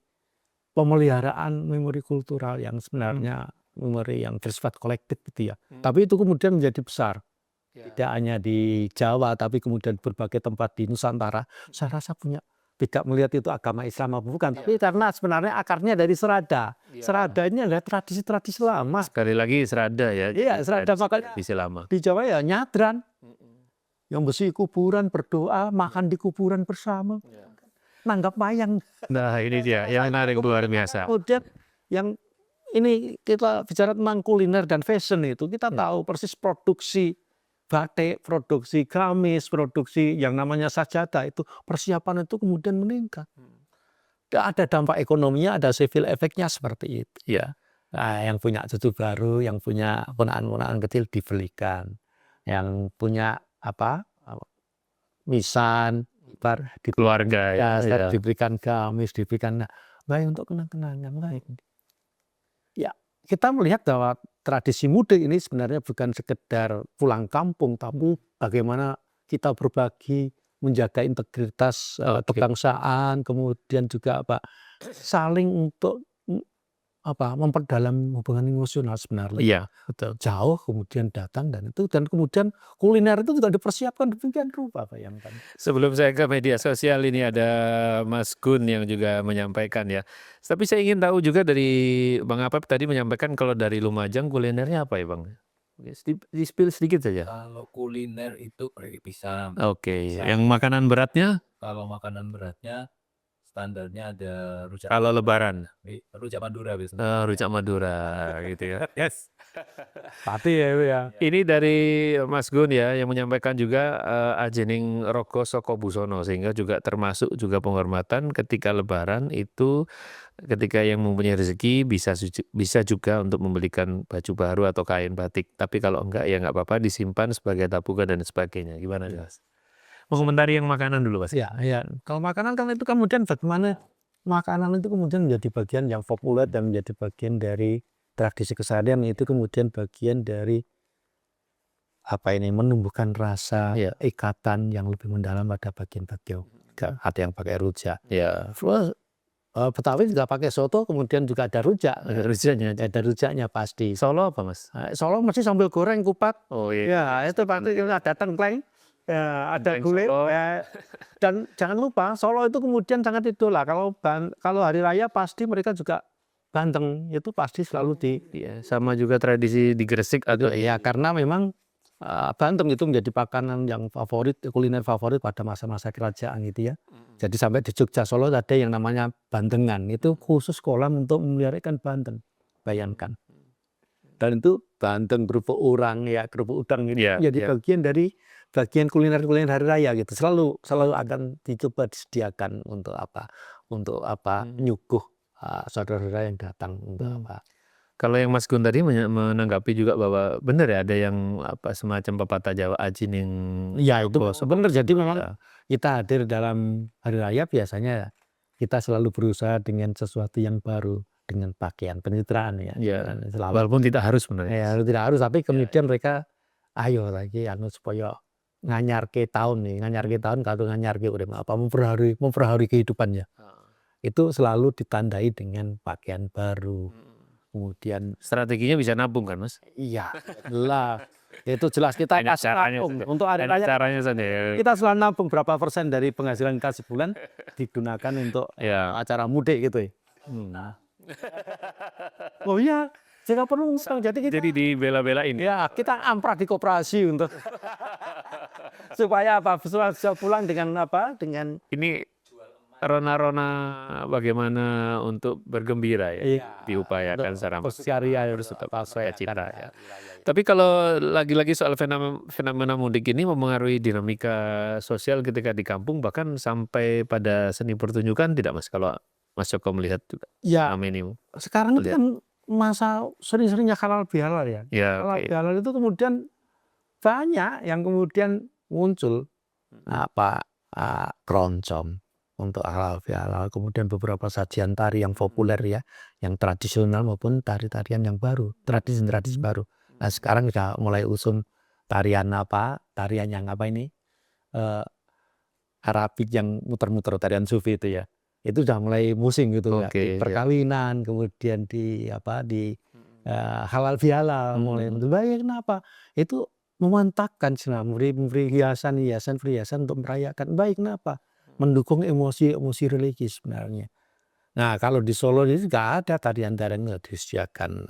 pemeliharaan memori kultural yang sebenarnya memori yang bersifat kolektif gitu ya. Tapi itu kemudian menjadi besar. Tidak hanya di Jawa, tapi kemudian berbagai tempat di Nusantara. Saya rasa tidak melihat itu agama Islam apa bukan. Tapi karena sebenarnya akarnya dari serada. Serada ini adalah tradisi-tradisi lama. Sekali lagi serada ya. Iya, serada, makanya tradisi lama. di Jawa ya nyadran. Yang besi kuburan, berdoa, makan di kuburan bersama. Nanggap wayang. Nah, ini dia yang menarik luar biasa. Kemudian yang ini kita bicara tentang kuliner dan fashion itu, kita tahu persis produksi batik, produksi gamis, produksi yang namanya sajadah itu persiapan itu kemudian meningkat. Ada dampak ekonominya, ada civil efeknya seperti itu ya. Nah, yang punya cucu baru, yang punya ponaan-ponaan kecil dibelikan, yang punya misan di keluarga ya, diberikan gamis, diberikan baik untuk kenang-kenangan baik. Ya, kita melihat bahwa tradisi mudik ini sebenarnya bukan sekedar pulang kampung, tapi bagaimana kita berbagi, menjaga integritas kebangsaan, kemudian juga saling untuk memperdalam hubungan emosional sebenarnya. Iya, betul. Jauh kemudian datang dan kemudian kuliner itu juga dipersiapkan demikian rupa, bayangkan. Sebelum saya ke media sosial ini ada Mas Gun yang juga menyampaikan ya. Tapi saya ingin tahu juga dari Bang Apep tadi menyampaikan kalau dari Lumajang kulinernya apa ya Bang? Di-spill sedikit saja. Kalau kuliner itu pisang. Oke, yang makanan beratnya? Kalau makanan beratnya standarnya ada rujak. Kalau lebaran? Rujak Madura biasanya. Rujak Madura gitu ya. Yes. Pati ya itu ya. Ini dari Mas Gun ya yang menyampaikan juga ajening rogo soko busono, sehingga juga termasuk juga penghormatan ketika Lebaran itu ketika yang mempunyai rezeki bisa juga untuk membelikan baju baru atau kain batik. Tapi kalau enggak ya nggak apa-apa, disimpan sebagai tabungan dan sebagainya. Gimana Mas? Mengomentari yang makanan dulu Mas. Ya, ya. Kalau makanan kan itu kemudian bagaimana makanan itu kemudian menjadi bagian yang populer dan menjadi bagian dari tradisi keseharian, itu kemudian bagian dari menumbuhkan rasa Ya. ikatan yang lebih mendalam pada bagian-bagian. Ada yang pakai rujak. Ya. Betawi juga pakai soto, kemudian juga ada rujak. Rujaknya. Ada rujaknya pasti. Solo apa Mas? Solo mesti sambal goreng kupat. Oh iya. Ya, itu pasti ada tengkleng. Ya, ada Tengkleng gulai. Solo. Ya. Dan jangan lupa Solo itu kemudian sangat itulah. Kalau hari raya pasti mereka juga bandeng, itu pasti selalu Iya, sama juga tradisi di Gresik atau ya, karena memang bandeng itu menjadi makanan yang favorit, kuliner favorit pada masa-masa kerajaan gitu ya. Jadi sampai di Jogja, Solo ada yang namanya bandengan, itu khusus kolam untuk memeliharakan bandeng. Bayangkan. Dan itu bandeng kerupuk urang ya, kerupuk udang gitu. Iya, Jadi iya. bagian dari kuliner hari raya gitu. Selalu akan dicoba disediakan untuk nyuguh saudara-saudara yang datang untuk apa. Kalau yang Mas Gun tadi menanggapi juga bahwa benar ya ada yang semacam pepatah Jawa ajining. Ya itu benar. Jadi memang Ya. kita hadir dalam hari raya biasanya kita selalu berusaha dengan sesuatu yang baru, dengan pakaian pencitraan ya. Ya. Selalu. Walaupun tidak harus sebenarnya. Ya, tidak harus, tapi kemudian mereka ayo lagi supaya nganyarke tahun kalau nganyarke urip apa memperbaharui kehidupannya. Itu selalu ditandai dengan pakaian baru. Kemudian Strateginya bisa nabung kan Mas? iya lah, itu jelas kita Banyak kasih caranya nabung saja. untuk hari Banyak raya. caranya saja ya. Kita selalu nabung berapa persen dari penghasilan kita sebulan digunakan untuk Ya. acara mudik gitu ya. Oh iya, jika perlu ngutang. Jadi dibela-belain. ya kita amprah di koperasi untuk supaya bisa pulang dengan Ini rona-rona bagaimana untuk bergembira ya, Iya, diupayakan secara keseharian harus tetap supaya cita ya. Tapi kalau lagi-lagi soal fenomena mudik ini mempengaruhi dinamika sosial ketika di kampung, bahkan sampai pada seni pertunjukan tidak Mas, kalau Mas Joko melihat juga ya, selama ini? sekarang itu Lihat. kan masa sering-seringnya halal bihalal ya. Ya, Halal oke. bihalal itu kemudian banyak yang kemudian muncul keroncong untuk halal bihalal, kemudian beberapa sajian tari yang populer ya, yang tradisional maupun tari-tarian yang baru, tradisi-tradisi baru. Nah sekarang sudah mulai usung tarian yang Arabik yang muter-muter, tarian sufi itu ya. Itu sudah mulai musim gitu ya. Oke, Di perkawinan, kemudian di halal bihalal mulai. Baik, kenapa? Itu memantapkan memberi hiasan untuk merayakan. Baik, kenapa? Mendukung emosi religi sebenarnya. Nah kalau di Solo ini nggak ada tarian-tarian yang disediakan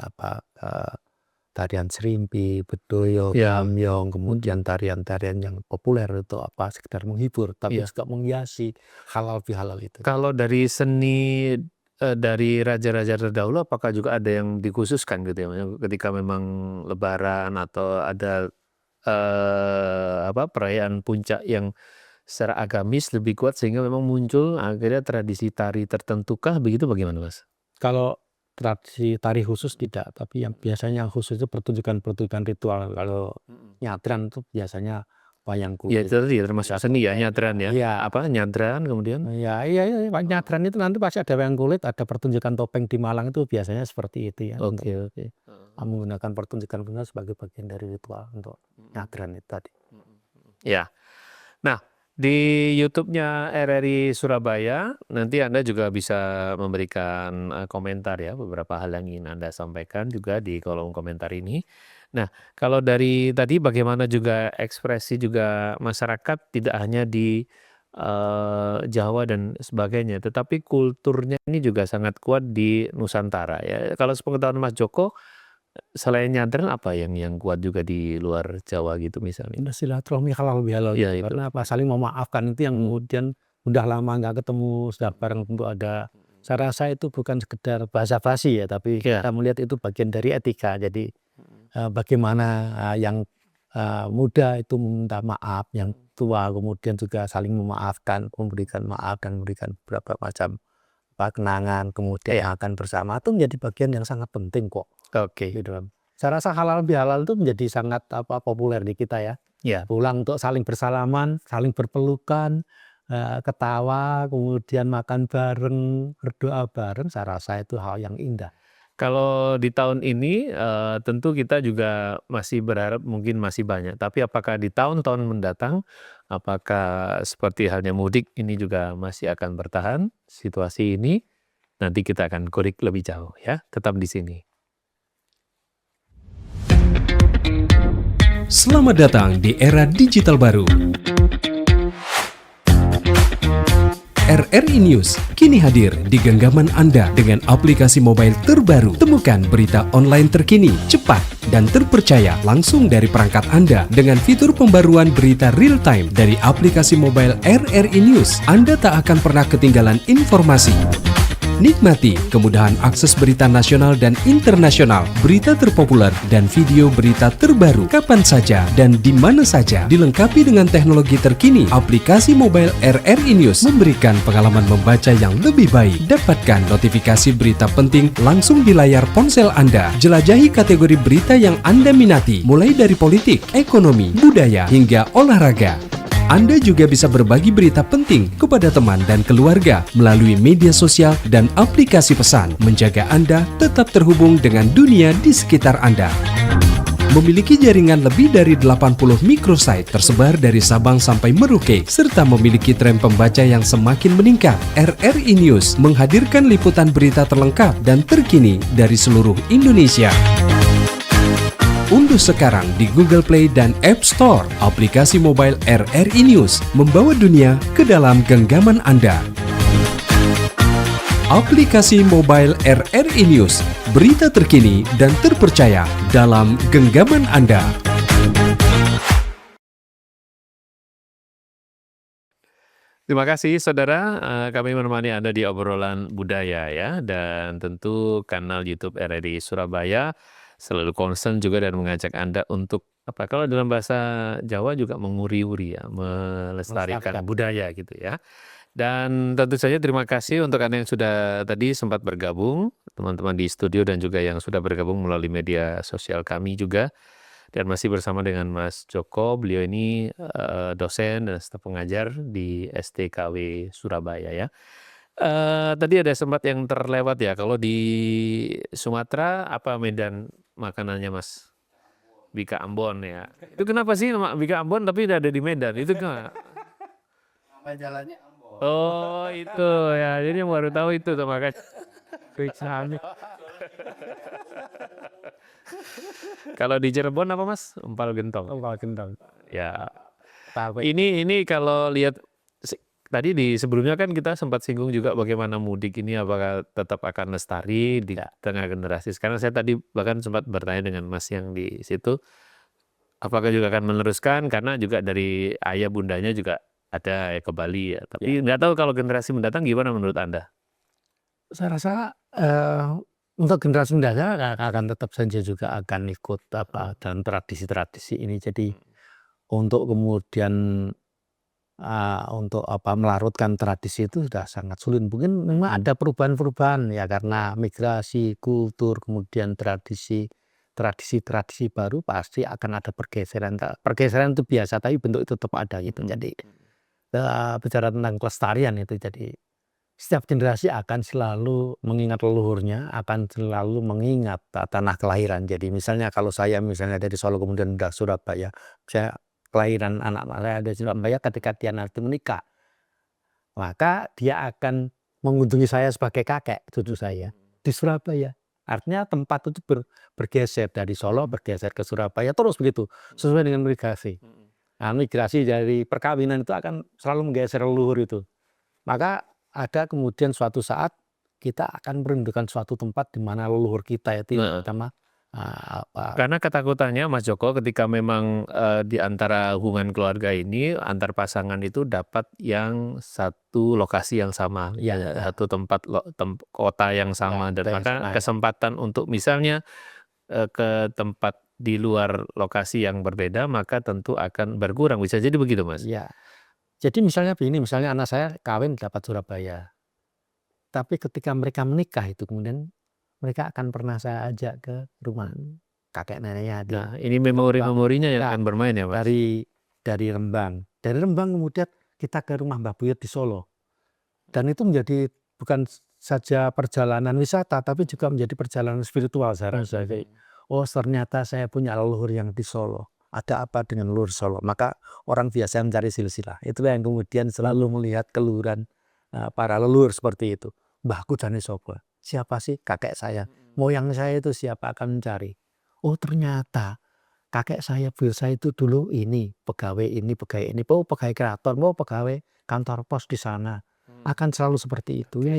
tarian serimpi, bedoyo, Ya. gamyong, kemudian tarian-tarian yang populer itu sekedar menghibur, tapi Ya. juga menghiasi halal bihalal itu. Kalau dari seni dari raja-raja terdahulu, apakah juga ada yang dikhususkan gitu ya, ketika memang Lebaran atau ada perayaan puncak yang secara agamis lebih kuat sehingga memang muncul akhirnya tradisi tari tertentukah, begitu bagaimana Mas? Kalau tradisi tari khusus tidak, tapi yang biasanya yang khusus itu pertunjukan ritual. Kalau nyadran itu biasanya wayang Ya kulit. itu tadi termasuk seni ya, nyadran ya. Iya. Nyadran kemudian? Iya, nyadran itu nanti pasti ada wayang kulit, ada pertunjukan topeng di Malang itu biasanya seperti itu ya. Oke. Menggunakan pertunjukan sebagai bagian dari ritual untuk nyadran itu tadi. Ya. Nah, di YouTube-nya RRI Surabaya nanti Anda juga bisa memberikan komentar ya, beberapa hal yang ingin Anda sampaikan juga di kolom komentar ini. Nah, kalau dari tadi bagaimana juga ekspresi juga masyarakat tidak hanya di Jawa dan sebagainya, tetapi kulturnya ini juga sangat kuat di Nusantara ya. Kalau sepengetahuan Mas Joko, selain nyadran apa yang kuat juga di luar Jawa gitu misalnya? Silaturahmi halal bihalal. Ya, itu. Karena saling memaafkan itu yang kemudian udah lama nggak ketemu, sudah bareng tentu ada. Saya rasa itu bukan sekedar basa-basi ya, tapi kita melihat itu bagian dari etika. Jadi bagaimana yang muda itu meminta maaf, yang tua kemudian juga saling memaafkan, memberikan maaf dan memberikan beberapa macam kenangan, kemudian yang akan bersama itu menjadi bagian yang sangat penting kok. Oke. Gitu. Saya rasa halal bihalal itu menjadi sangat populer di kita ya. Ya. Pulang untuk saling bersalaman, saling berpelukan, ketawa, kemudian makan bareng, berdoa bareng. Saya rasa itu hal yang indah. Kalau di tahun ini tentu kita juga masih berharap mungkin masih banyak. Tapi apakah di tahun-tahun mendatang, apakah seperti halnya mudik ini juga masih akan bertahan situasi ini? Nanti kita akan kulik lebih jauh ya. Tetap di sini. Selamat datang di era digital baru. RRI News kini hadir di genggaman Anda dengan aplikasi mobile terbaru. Temukan berita online terkini, cepat, dan terpercaya langsung dari perangkat Anda dengan fitur pembaruan berita real time dari aplikasi mobile RRI News. Anda tak akan pernah ketinggalan informasi. Nikmati kemudahan akses berita nasional dan internasional, berita terpopuler, dan video berita terbaru kapan saja dan di mana saja. Dilengkapi dengan teknologi terkini, aplikasi mobile RRI News memberikan pengalaman membaca yang lebih baik. Dapatkan notifikasi berita penting langsung di layar ponsel Anda. Jelajahi kategori berita yang Anda minati, mulai dari politik, ekonomi, budaya, hingga olahraga. Anda juga bisa berbagi berita penting kepada teman dan keluarga melalui media sosial dan aplikasi pesan, menjaga Anda tetap terhubung dengan dunia di sekitar Anda. Memiliki jaringan lebih dari 80 microsite tersebar dari Sabang sampai Merauke, serta memiliki tren pembaca yang semakin meningkat. RRI News menghadirkan liputan berita terlengkap dan terkini dari seluruh Indonesia. Unduh sekarang di Google Play dan App Store aplikasi mobile RRI News, membawa dunia ke dalam genggaman Anda. Aplikasi mobile RRI News, berita terkini dan terpercaya dalam genggaman Anda. Terima kasih saudara, kami menemani Anda di obrolan budaya ya, dan tentu kanal YouTube RRI Surabaya selalu concern juga dan mengajak Anda untuk kalau dalam bahasa Jawa juga menguri-uri ya, melestarikan budaya gitu ya. Dan tentu saja terima kasih untuk Anda yang sudah tadi sempat bergabung, teman-teman di studio dan juga yang sudah bergabung melalui media sosial kami juga. Dan masih bersama dengan Mas Joko, beliau ini dosen dan staf pengajar di STKW Surabaya ya. Tadi ada sempat yang terlewat ya, kalau di Sumatera apa Medan makanannya Mas? Bika Ambon ya. Itu kenapa sih Bika Ambon tapi udah ada di Medan? Itu kenapa? Nama jalannya Ambon. Oh itu ya, jadi yang baru tahu itu tuh makanya. Kalau di Cirebon apa Mas? Empal gentong. Empal gentong. Ya. Ini kalau lihat tadi sebelumnya kan kita sempat singgung juga bagaimana mudik ini apakah tetap akan lestari di tengah generasi. Sekarang saya tadi bahkan sempat bertanya dengan Mas yang di situ, apakah juga akan meneruskan karena juga dari ayah bundanya juga ada ke Bali ya. Tapi nggak tahu kalau generasi mendatang gimana menurut Anda? Saya rasa untuk generasi mendatang akan tetap saja juga akan ikut dalam tradisi-tradisi ini. Jadi untuk kemudian untuk melarutkan tradisi itu sudah sangat sulit. Mungkin memang ada perubahan-perubahan ya karena migrasi kultur, kemudian tradisi baru pasti akan ada pergeseran. Pergeseran itu biasa, tapi bentuk itu tetap ada gitu. Jadi bicara tentang kelestarian itu, jadi setiap generasi akan selalu mengingat leluhurnya, akan selalu mengingat tanah kelahiran. Jadi misalnya kalau saya dari Solo kemudian udah Surabaya, saya kelahiran anak saya dari Surabaya, ketika dia nanti menikah, maka dia akan mengunjungi saya sebagai kakek cucu saya di Surabaya. Artinya tempat itu bergeser dari Solo bergeser ke Surabaya terus begitu sesuai dengan migrasi. Nah, migrasi dari perkawinan itu akan selalu menggeser leluhur itu. Maka ada kemudian suatu saat kita akan merindukan suatu tempat di mana leluhur kita itu pertama. Karena ketakutannya Mas Joko ketika memang di antara hubungan keluarga ini antar pasangan itu dapat yang satu lokasi yang sama, satu tempat kota yang sama, dan maka kesempatan untuk misalnya ke tempat di luar lokasi yang berbeda maka tentu akan berkurang. Bisa jadi begitu, Mas? Ya. Jadi misalnya begini, misalnya anak saya kawin dapat Surabaya. Tapi ketika mereka menikah itu kemudian mereka akan pernah saya ajak ke rumah kakek neneknya di Nah, ini memori-memorinya yang Nah, akan bermain ya, Mas? dari Rembang. Dari Rembang kemudian kita ke rumah Mbah Buyut di Solo. Dan itu menjadi bukan saja perjalanan wisata tapi juga menjadi perjalanan spiritual saya rasa. Oh, ternyata saya punya leluhur yang di Solo. Ada apa dengan leluhur Solo? Maka orang biasa mencari silsilah. Itulah yang kemudian selalu melihat keluhuran para leluhur seperti itu. Mbahku jane sapa? Siapa sih kakek saya? Moyang saya itu siapa? Akan mencari. Oh, ternyata kakek saya, buyut saya itu dulu ini, pegawai ini, oh pegawai keraton, oh pegawai kantor pos di sana. Akan selalu seperti itu, ya.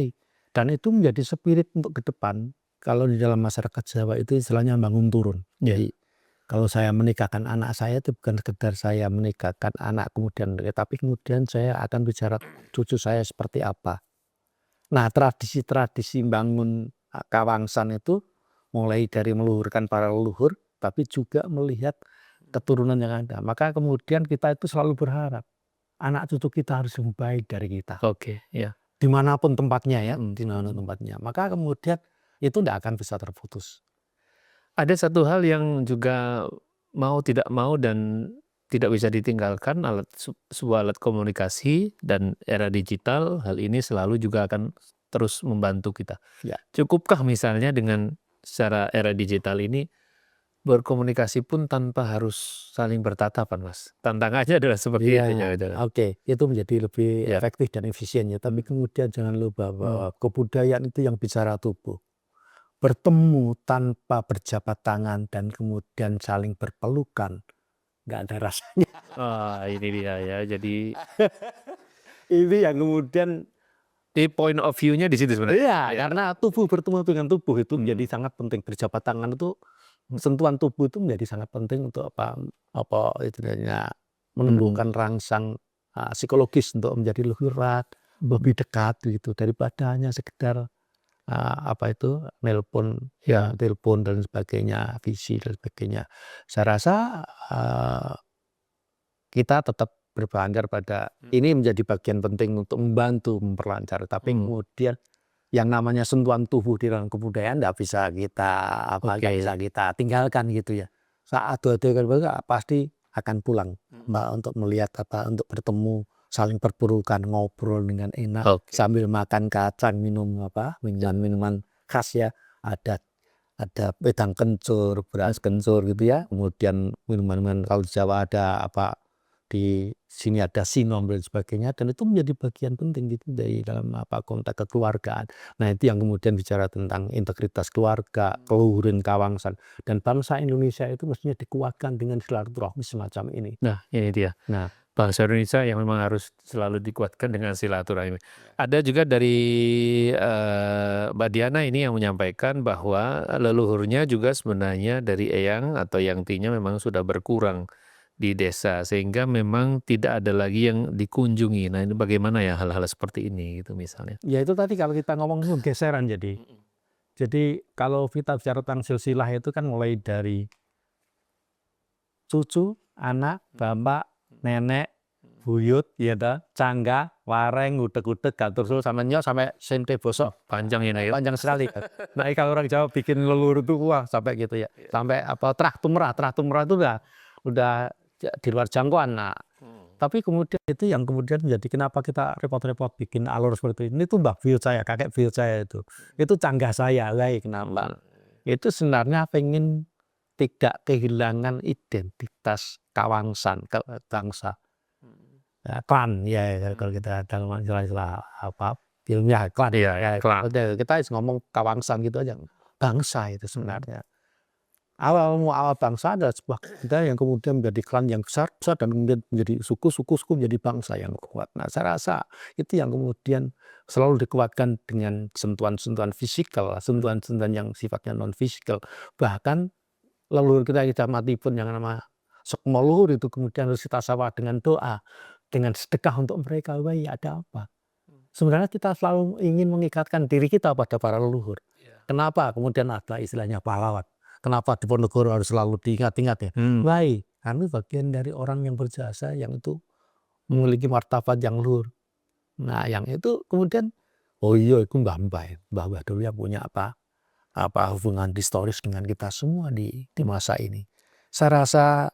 Dan itu menjadi spirit untuk ke depan. Kalau di dalam masyarakat Jawa itu istilahnya bangun turun. Jadi kalau saya menikahkan anak saya itu bukan sekedar saya menikahkan anak kemudian, tapi kemudian saya akan bicara cucu saya seperti apa. Nah, tradisi-tradisi bangun Kawangsan itu mulai dari meluhurkan para leluhur, tapi juga melihat keturunan yang ada. Maka kemudian kita itu selalu berharap anak cucu kita harus lebih baik dari kita. Oke, ya. Dimanapun tempatnya ya, dimanapun tempatnya. Maka kemudian itu tidak akan bisa terputus. Ada satu hal yang juga mau tidak mau dan tidak bisa ditinggalkan, sebuah alat komunikasi dan era digital, hal ini selalu juga akan terus membantu kita. Ya. Cukupkah misalnya dengan secara era digital ini berkomunikasi pun tanpa harus saling bertatapan, Mas? Tantangannya adalah seperti itu. Oke, itu menjadi lebih efektif dan efisien ya. Tapi kemudian jangan lupa bahwa kebudayaan itu yang bicara tubuh. Bertemu tanpa berjabat tangan dan kemudian saling berpelukan, nggak ada rasanya. Ini dia ya. Jadi Ini yang kemudian di point of view-nya di situ sebenarnya. Iya, karena tubuh bertemu dengan tubuh itu menjadi sangat penting. Berjabat tangan itu, sentuhan tubuh itu menjadi sangat penting untuk apa istilahnya menumbuhkan rangsang psikologis untuk menjadi lebih erat, lebih dekat gitu daripada hanya sekedar nelpon telepon dan sebagainya, visi dan sebagainya. Saya rasa kita tetap berpanggar pada ini menjadi bagian penting untuk membantu memperlancar. Tapi kemudian yang namanya sentuhan tubuh di dalam kebudayaan tidak bisa kita tinggalkan gitu ya. Saat ada pasti akan pulang untuk melihat untuk bertemu, saling berpelukan, ngobrol dengan enak sambil makan kacang, minum minuman khas ya, ada wedang kencur, beras kencur gitu ya. Kemudian minuman kalau di Jawa ada di sini ada sinom dan sebagainya, dan itu menjadi bagian penting gitu dari dalam konteks kekeluargaan. Nah, itu yang kemudian bicara tentang integritas keluarga, keluhuran Kawangsan, dan bangsa Indonesia itu mestinya dikuatkan dengan silaturahmi semacam ini. Nah, ini dia. Nah, bangsa Indonesia yang memang harus selalu dikuatkan dengan silaturahmi. Ada juga dari Mbak Diana ini yang menyampaikan bahwa leluhurnya juga sebenarnya dari eyang atau yangtinya memang sudah berkurang di desa, sehingga memang tidak ada lagi yang dikunjungi. Nah, ini bagaimana ya hal-hal seperti ini gitu misalnya? Ya itu tadi kalau kita ngomong geseran jadi kalau kita bicara tentang silsilah itu kan mulai dari cucu, anak, bapak, nenek, buyut, cangga, wareng, udeg-udeg, gatursul, sampai nyok, sampai sente bosok. Panjang ya, Panjang sekali. Nah, kalau orang Jawa bikin leluhur itu wah sampai gitu ya. Sampai trah tumrah itu udah di luar jangkauan. Nah, tapi kemudian itu yang kemudian menjadi kenapa kita repot-repot bikin alur seperti ini. Itu mbah buyut saya, kakek buyut saya itu canggah saya, kenapa? Itu sebenarnya pengen tidak kehilangan identitas Kawangsan bangsa. Klan ya kalau kita dalam istilah filmnya klan klan. Kita ngomong Kawangsan gitu aja, bangsa itu sebenarnya. Awal bangsa adalah sebuah kita yang kemudian menjadi klan yang besar dan kemudian menjadi suku menjadi bangsa yang kuat. Nah, saya rasa itu yang kemudian selalu dikuatkan dengan sentuhan-sentuhan fisikal, sentuhan-sentuhan yang sifatnya non fisikal. Bahkan leluhur kita mati pun yang nama sekmo luhur itu kemudian harus kita sawah dengan doa, dengan sedekah untuk mereka. Wah, ya ada apa? Sebenarnya kita selalu ingin mengikatkan diri kita pada para leluhur. Kenapa? Kemudian ada istilahnya pahlawan. kenapa Diponegoro harus selalu diingat-ingat ya. Hmm. Baik, kami bagian dari orang yang berjasa yang itu memiliki martabat yang luhur. Nah, yang itu kemudian oh iya itu Mbah dulu yang punya apa hubungan historis dengan kita semua di masa ini. Saya rasa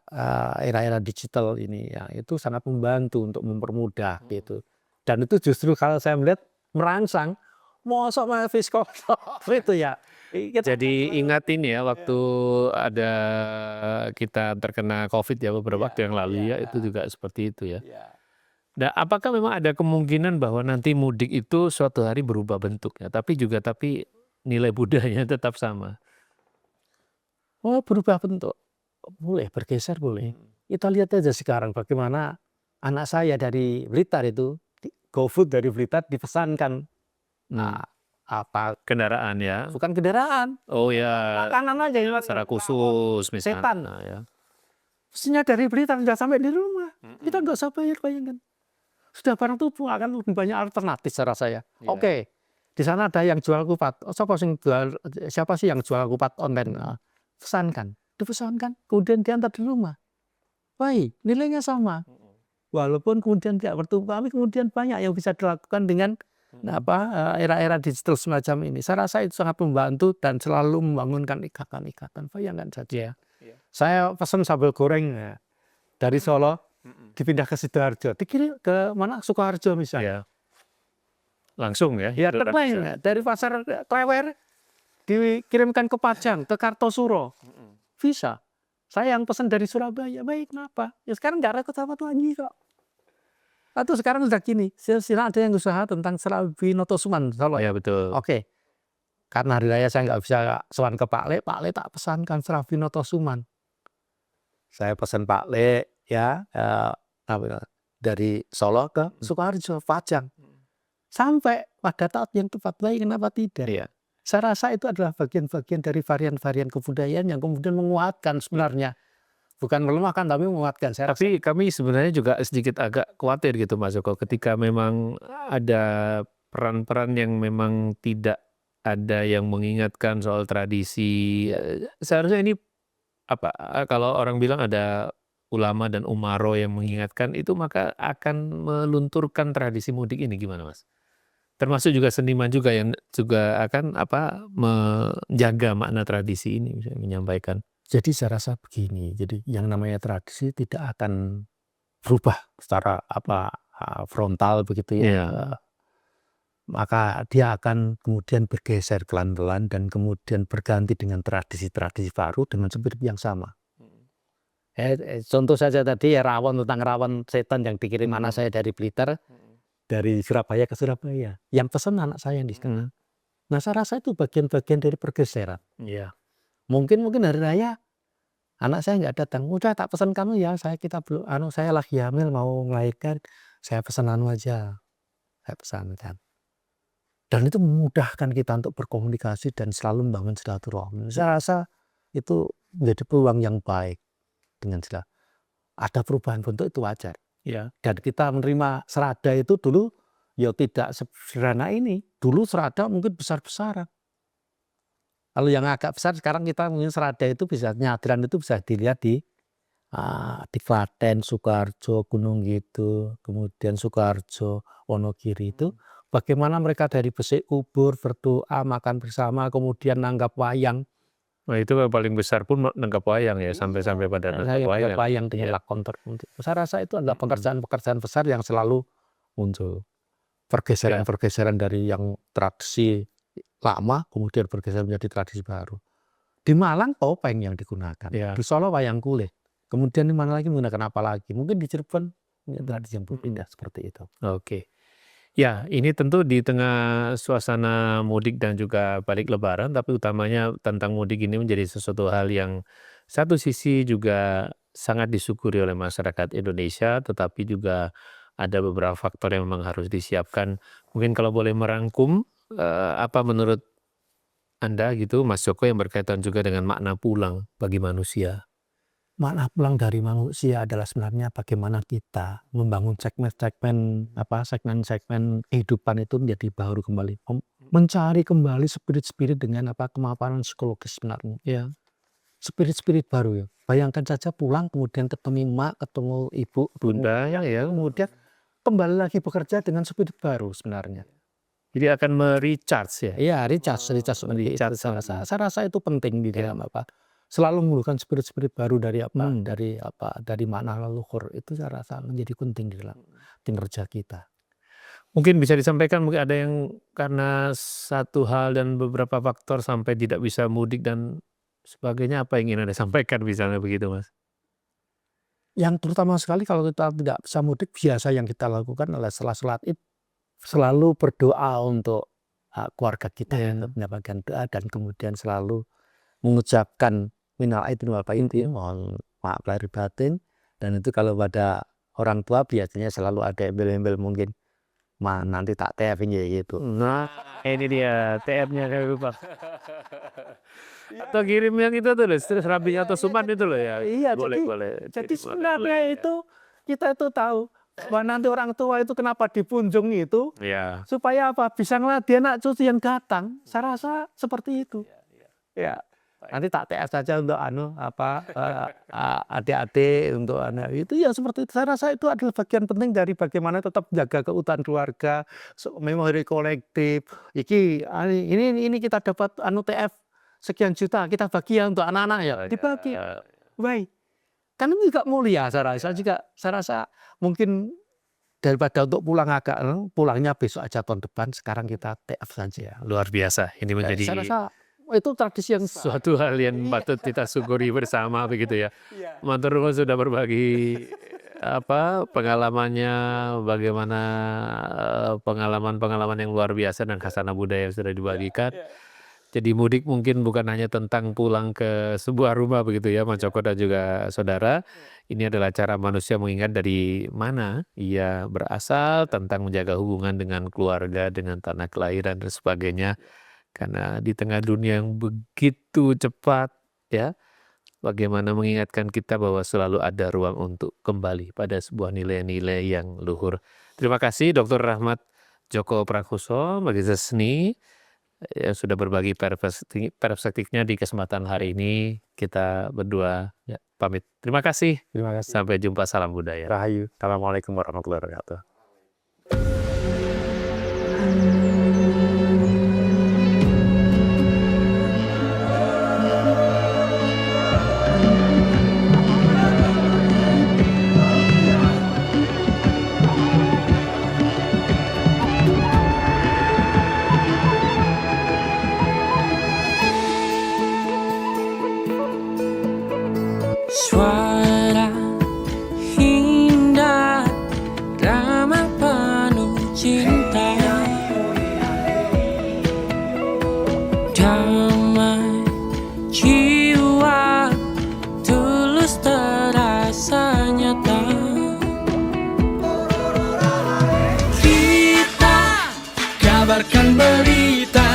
era-era digital ini ya itu sangat membantu untuk mempermudah gitu. Dan itu justru kalau saya melihat merangsang mosok fiskal itu ya. Jadi ingat ini ya waktu ada kita terkena COVID ya beberapa waktu yang lalu ya itu juga seperti itu ya. Nah, apakah memang ada kemungkinan bahwa nanti mudik itu suatu hari berubah bentuknya, tapi nilai budayanya tetap sama? Oh berubah bentuk, boleh bergeser boleh. Kita lihat aja sekarang bagaimana anak saya dari Blitar itu GoFood dari Blitar dipesankan apa Kendaraan ya? bukan kendaraan, Oh ya, makanan aja secara khusus misalnya. setan. Ya. Mesinnya dari Blitar sudah sampai di rumah. Kita nggak usah bayar, bayangkan. Sudah barang tubuh akan lebih banyak alternatif saya rasa ya. Oke. Di sana ada yang jual kupat. Siapa sih yang jual kupat online? Nah, dipesankan, kemudian diantar di rumah. Baik, nilainya sama. Walaupun kemudian tidak bertumbuh, tapi kemudian banyak yang bisa dilakukan dengan era-era digital semacam ini. Saya rasa itu sangat membantu dan selalu membangunkan ikatan-ikatan. Bayangkan saja. Saya pesan sambal goreng ya, dari Solo dipindah ke Sidoarjo, dikirim ke mana Sukoharjo misalnya. Langsung ya? Ya terbaik dari pasar Klewer dikirimkan ke Pajang, ke Kartosuro, bisa. Saya yang pesan dari Surabaya, baik kenapa? Ya sekarang nggak repot-repot lagi kok. Atau sekarang sudah gini, silahkan ada yang usaha tentang serabi Notosuman Solo. Ya betul. Oke. Karena hari raya saya nggak bisa sowan ke Pak Le tak pesankan serabi Notosuman. Saya pesan Pak Le ya dari Solo ke Sukoharjo, Pajang. Sampai pada tahap yang tepat, baik kenapa tidak? Iya. Saya rasa itu adalah bagian-bagian dari varian-varian kebudayaan yang kemudian menguatkan sebenarnya. Bukan melemahkan tapi menguatkan. Tapi kami sebenarnya juga sedikit agak khawatir gitu Mas Joko ketika memang ada peran-peran yang memang tidak ada yang mengingatkan soal tradisi. Seharusnya ini kalau orang bilang ada ulama dan umaro yang mengingatkan itu maka akan melunturkan tradisi mudik ini gimana Mas? Termasuk juga seniman juga yang juga akan menjaga makna tradisi ini misalnya menyampaikan. Jadi saya rasa begini, jadi yang namanya tradisi tidak akan berubah secara frontal begitu ya. Maka dia akan kemudian bergeser pelan-pelan dan kemudian berganti dengan tradisi-tradisi baru dengan spirit yang sama. Contoh saja tadi ya tentang rawon setan yang dikirim anak saya dari Blitar, dari Surabaya ke Surabaya. Yang pesan anak saya yang di sana. Nah saya rasa itu bagian-bagian dari pergeseran. Iya. Mungkin hari raya anak saya nggak datang. Udah tak pesan kamu ya, saya lagi hamil mau melahirkan, saya pesan aja. Saya pesankan. Dan itu memudahkan kita untuk berkomunikasi dan selalu membangun silaturahmi. Saya rasa itu menjadi peluang yang baik dengan ada perubahan bentuk itu wajar. Ya. Dan kita menerima serada itu dulu ya tidak sederhana ini. Dulu serada mungkin besar-besaran. Kalau yang agak besar sekarang kita mungkin serada itu bisa nyadran itu bisa dilihat di Klaten, Sukoharjo, Gunung Kidul, kemudian Sukoharjo, Wonogiri itu bagaimana mereka dari besik kubur, berdoa, makan bersama, kemudian nanggap wayang. Nah itu paling besar pun nanggap wayang ya sampai pada nanggap wayang dengan lakon tertentu. Saya rasa itu adalah pekerjaan-pekerjaan besar yang selalu muncul. Pergeseran dari yang tradisi lama kemudian bergeser menjadi tradisi baru. Di Malang topeng yang digunakan, di Solo wayang kulit. Kemudian di mana lagi menggunakan apa lagi? Mungkin di Cirebon tradisi yang berpindah seperti itu. Oke. Ya, ini tentu di tengah suasana mudik dan juga balik lebaran, tapi utamanya tentang mudik ini menjadi sesuatu hal yang satu sisi juga sangat disyukuri oleh masyarakat Indonesia, tetapi juga ada beberapa faktor yang memang harus disiapkan. Mungkin kalau boleh merangkum, apa menurut Anda gitu, Mas Joko yang berkaitan juga dengan makna pulang bagi manusia? Makna pulang dari manusia adalah sebenarnya bagaimana kita membangun segmen-segmen kehidupan itu menjadi baru kembali, mencari kembali spirit dengan kemapanan psikologis sebenarnya. Ya. spirit-spirit baru ya. Bayangkan saja pulang kemudian ketemu mak, ketemu ibu, Bunda ya. kemudian kembali lagi bekerja dengan spirit baru sebenarnya. Jadi akan me-recharge ya. Iya, recharge seperti itu. Saya rasa itu penting di dalam selalu mengumpulkan spirit-spirit baru dari makna leluhur itu saya rasa menjadi penting di dalam kinerja kita. Mungkin bisa disampaikan, mungkin ada yang karena satu hal dan beberapa faktor sampai tidak bisa mudik dan sebagainya, apa yang ingin Anda sampaikan misalnya begitu, Mas? Yang terutama sekali kalau kita tidak bisa mudik, biasa yang kita lakukan adalah setelah sholat Id selalu berdoa untuk keluarga kita, untuk menyampaikan doa dan kemudian selalu mengucapkan minal aidin wal faizin, mohon maaf lahir batin. Dan itu kalau pada orang tua biasanya selalu ada embel-embel mungkin nanti tak TF-in ya gitu. Nah, ini dia TF-nya kayak lupa. Atau kirim yang itu tuh loh, serabinya atau suman itu loh ya. Iya, boleh. jadi sebenarnya itu kita itu tahu bahwa nanti orang tua itu kenapa dipunjung itu Ya. supaya apa? Bisa ngelatih anak cucu yang datang. Saya rasa seperti itu. Ya. Nanti tak TF saja untuk adik-adik, untuk anak itu ya seperti itu. Saya rasa itu adalah bagian penting dari bagaimana tetap menjaga keutuhan keluarga, memori kolektif. Ini kita dapat TF sekian juta, kita bagi ya untuk anak-anak ya. Dibagi. Baik. Kan itu juga mulia saya rasa mungkin daripada untuk pulangnya besok aja tahun depan, sekarang kita TF saja. Luar biasa. Ini menjadi Saya rasa itu tradisi yang suatu hal yang patut kita syukuri bersama begitu ya. Matur nuwun sudah berbagi pengalamannya, bagaimana pengalaman-pengalaman yang luar biasa dan khasanah budaya yang sudah dibagikan. Jadi mudik mungkin bukan hanya tentang pulang ke sebuah rumah begitu ya, Mas Joko dan juga saudara. Ini adalah cara manusia mengingat dari mana ia berasal, tentang menjaga hubungan dengan keluarga, dengan tanah kelahiran dan sebagainya. Karena di tengah dunia yang begitu cepat ya, bagaimana mengingatkan kita bahwa selalu ada ruang untuk kembali pada sebuah nilai-nilai yang luhur. Terima kasih Dr. Rahmat Djoko Prakoso, Magister Seni, yang sudah berbagi perspektifnya di kesempatan hari ini. Kita berdua pamit. Terima kasih. Sampai jumpa. Salam budaya. Rahayu. Assalamualaikum warahmatullahi wabarakatuh. Suara indah, ramah penuh cinta, damai jiwa, tulus terasa nyata. Kita kabarkan berita,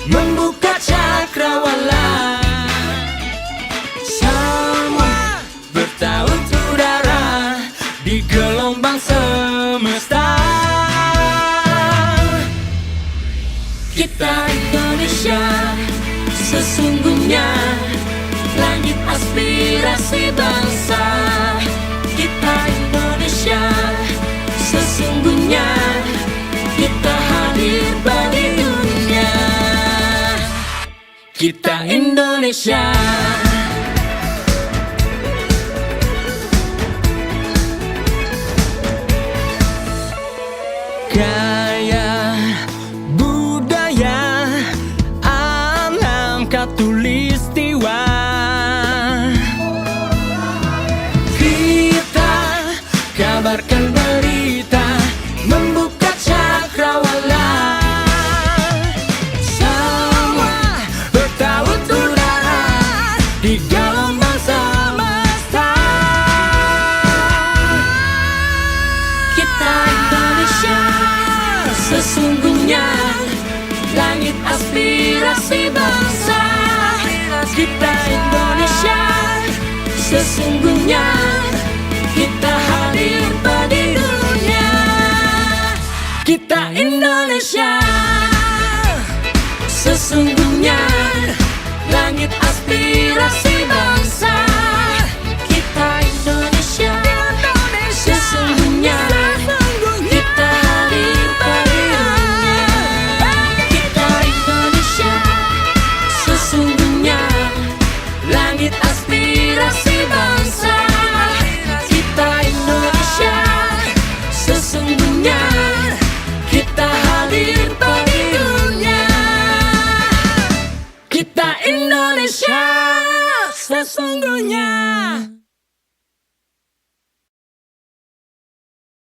membuka cakrawala. Udara di gelombang semesta. Kita Indonesia, sesungguhnya langit aspirasi bangsa. Kita Indonesia, sesungguhnya kita hadir bagi dunia. Kita Indonesia. Gaya budaya alam katulistiwa. Kita kabarkan berita, membuka cakrawala. Semua bertaut udara di gelombang semesta. Kita Indonesia, sesungguhnya langit aspirasi bangsa. Kita Indonesia, sesungguhnya kita hadir bagi dunia. Kita Indonesia, sesungguhnya langit aspirasi bangsa. Indonesia sesungguhnya.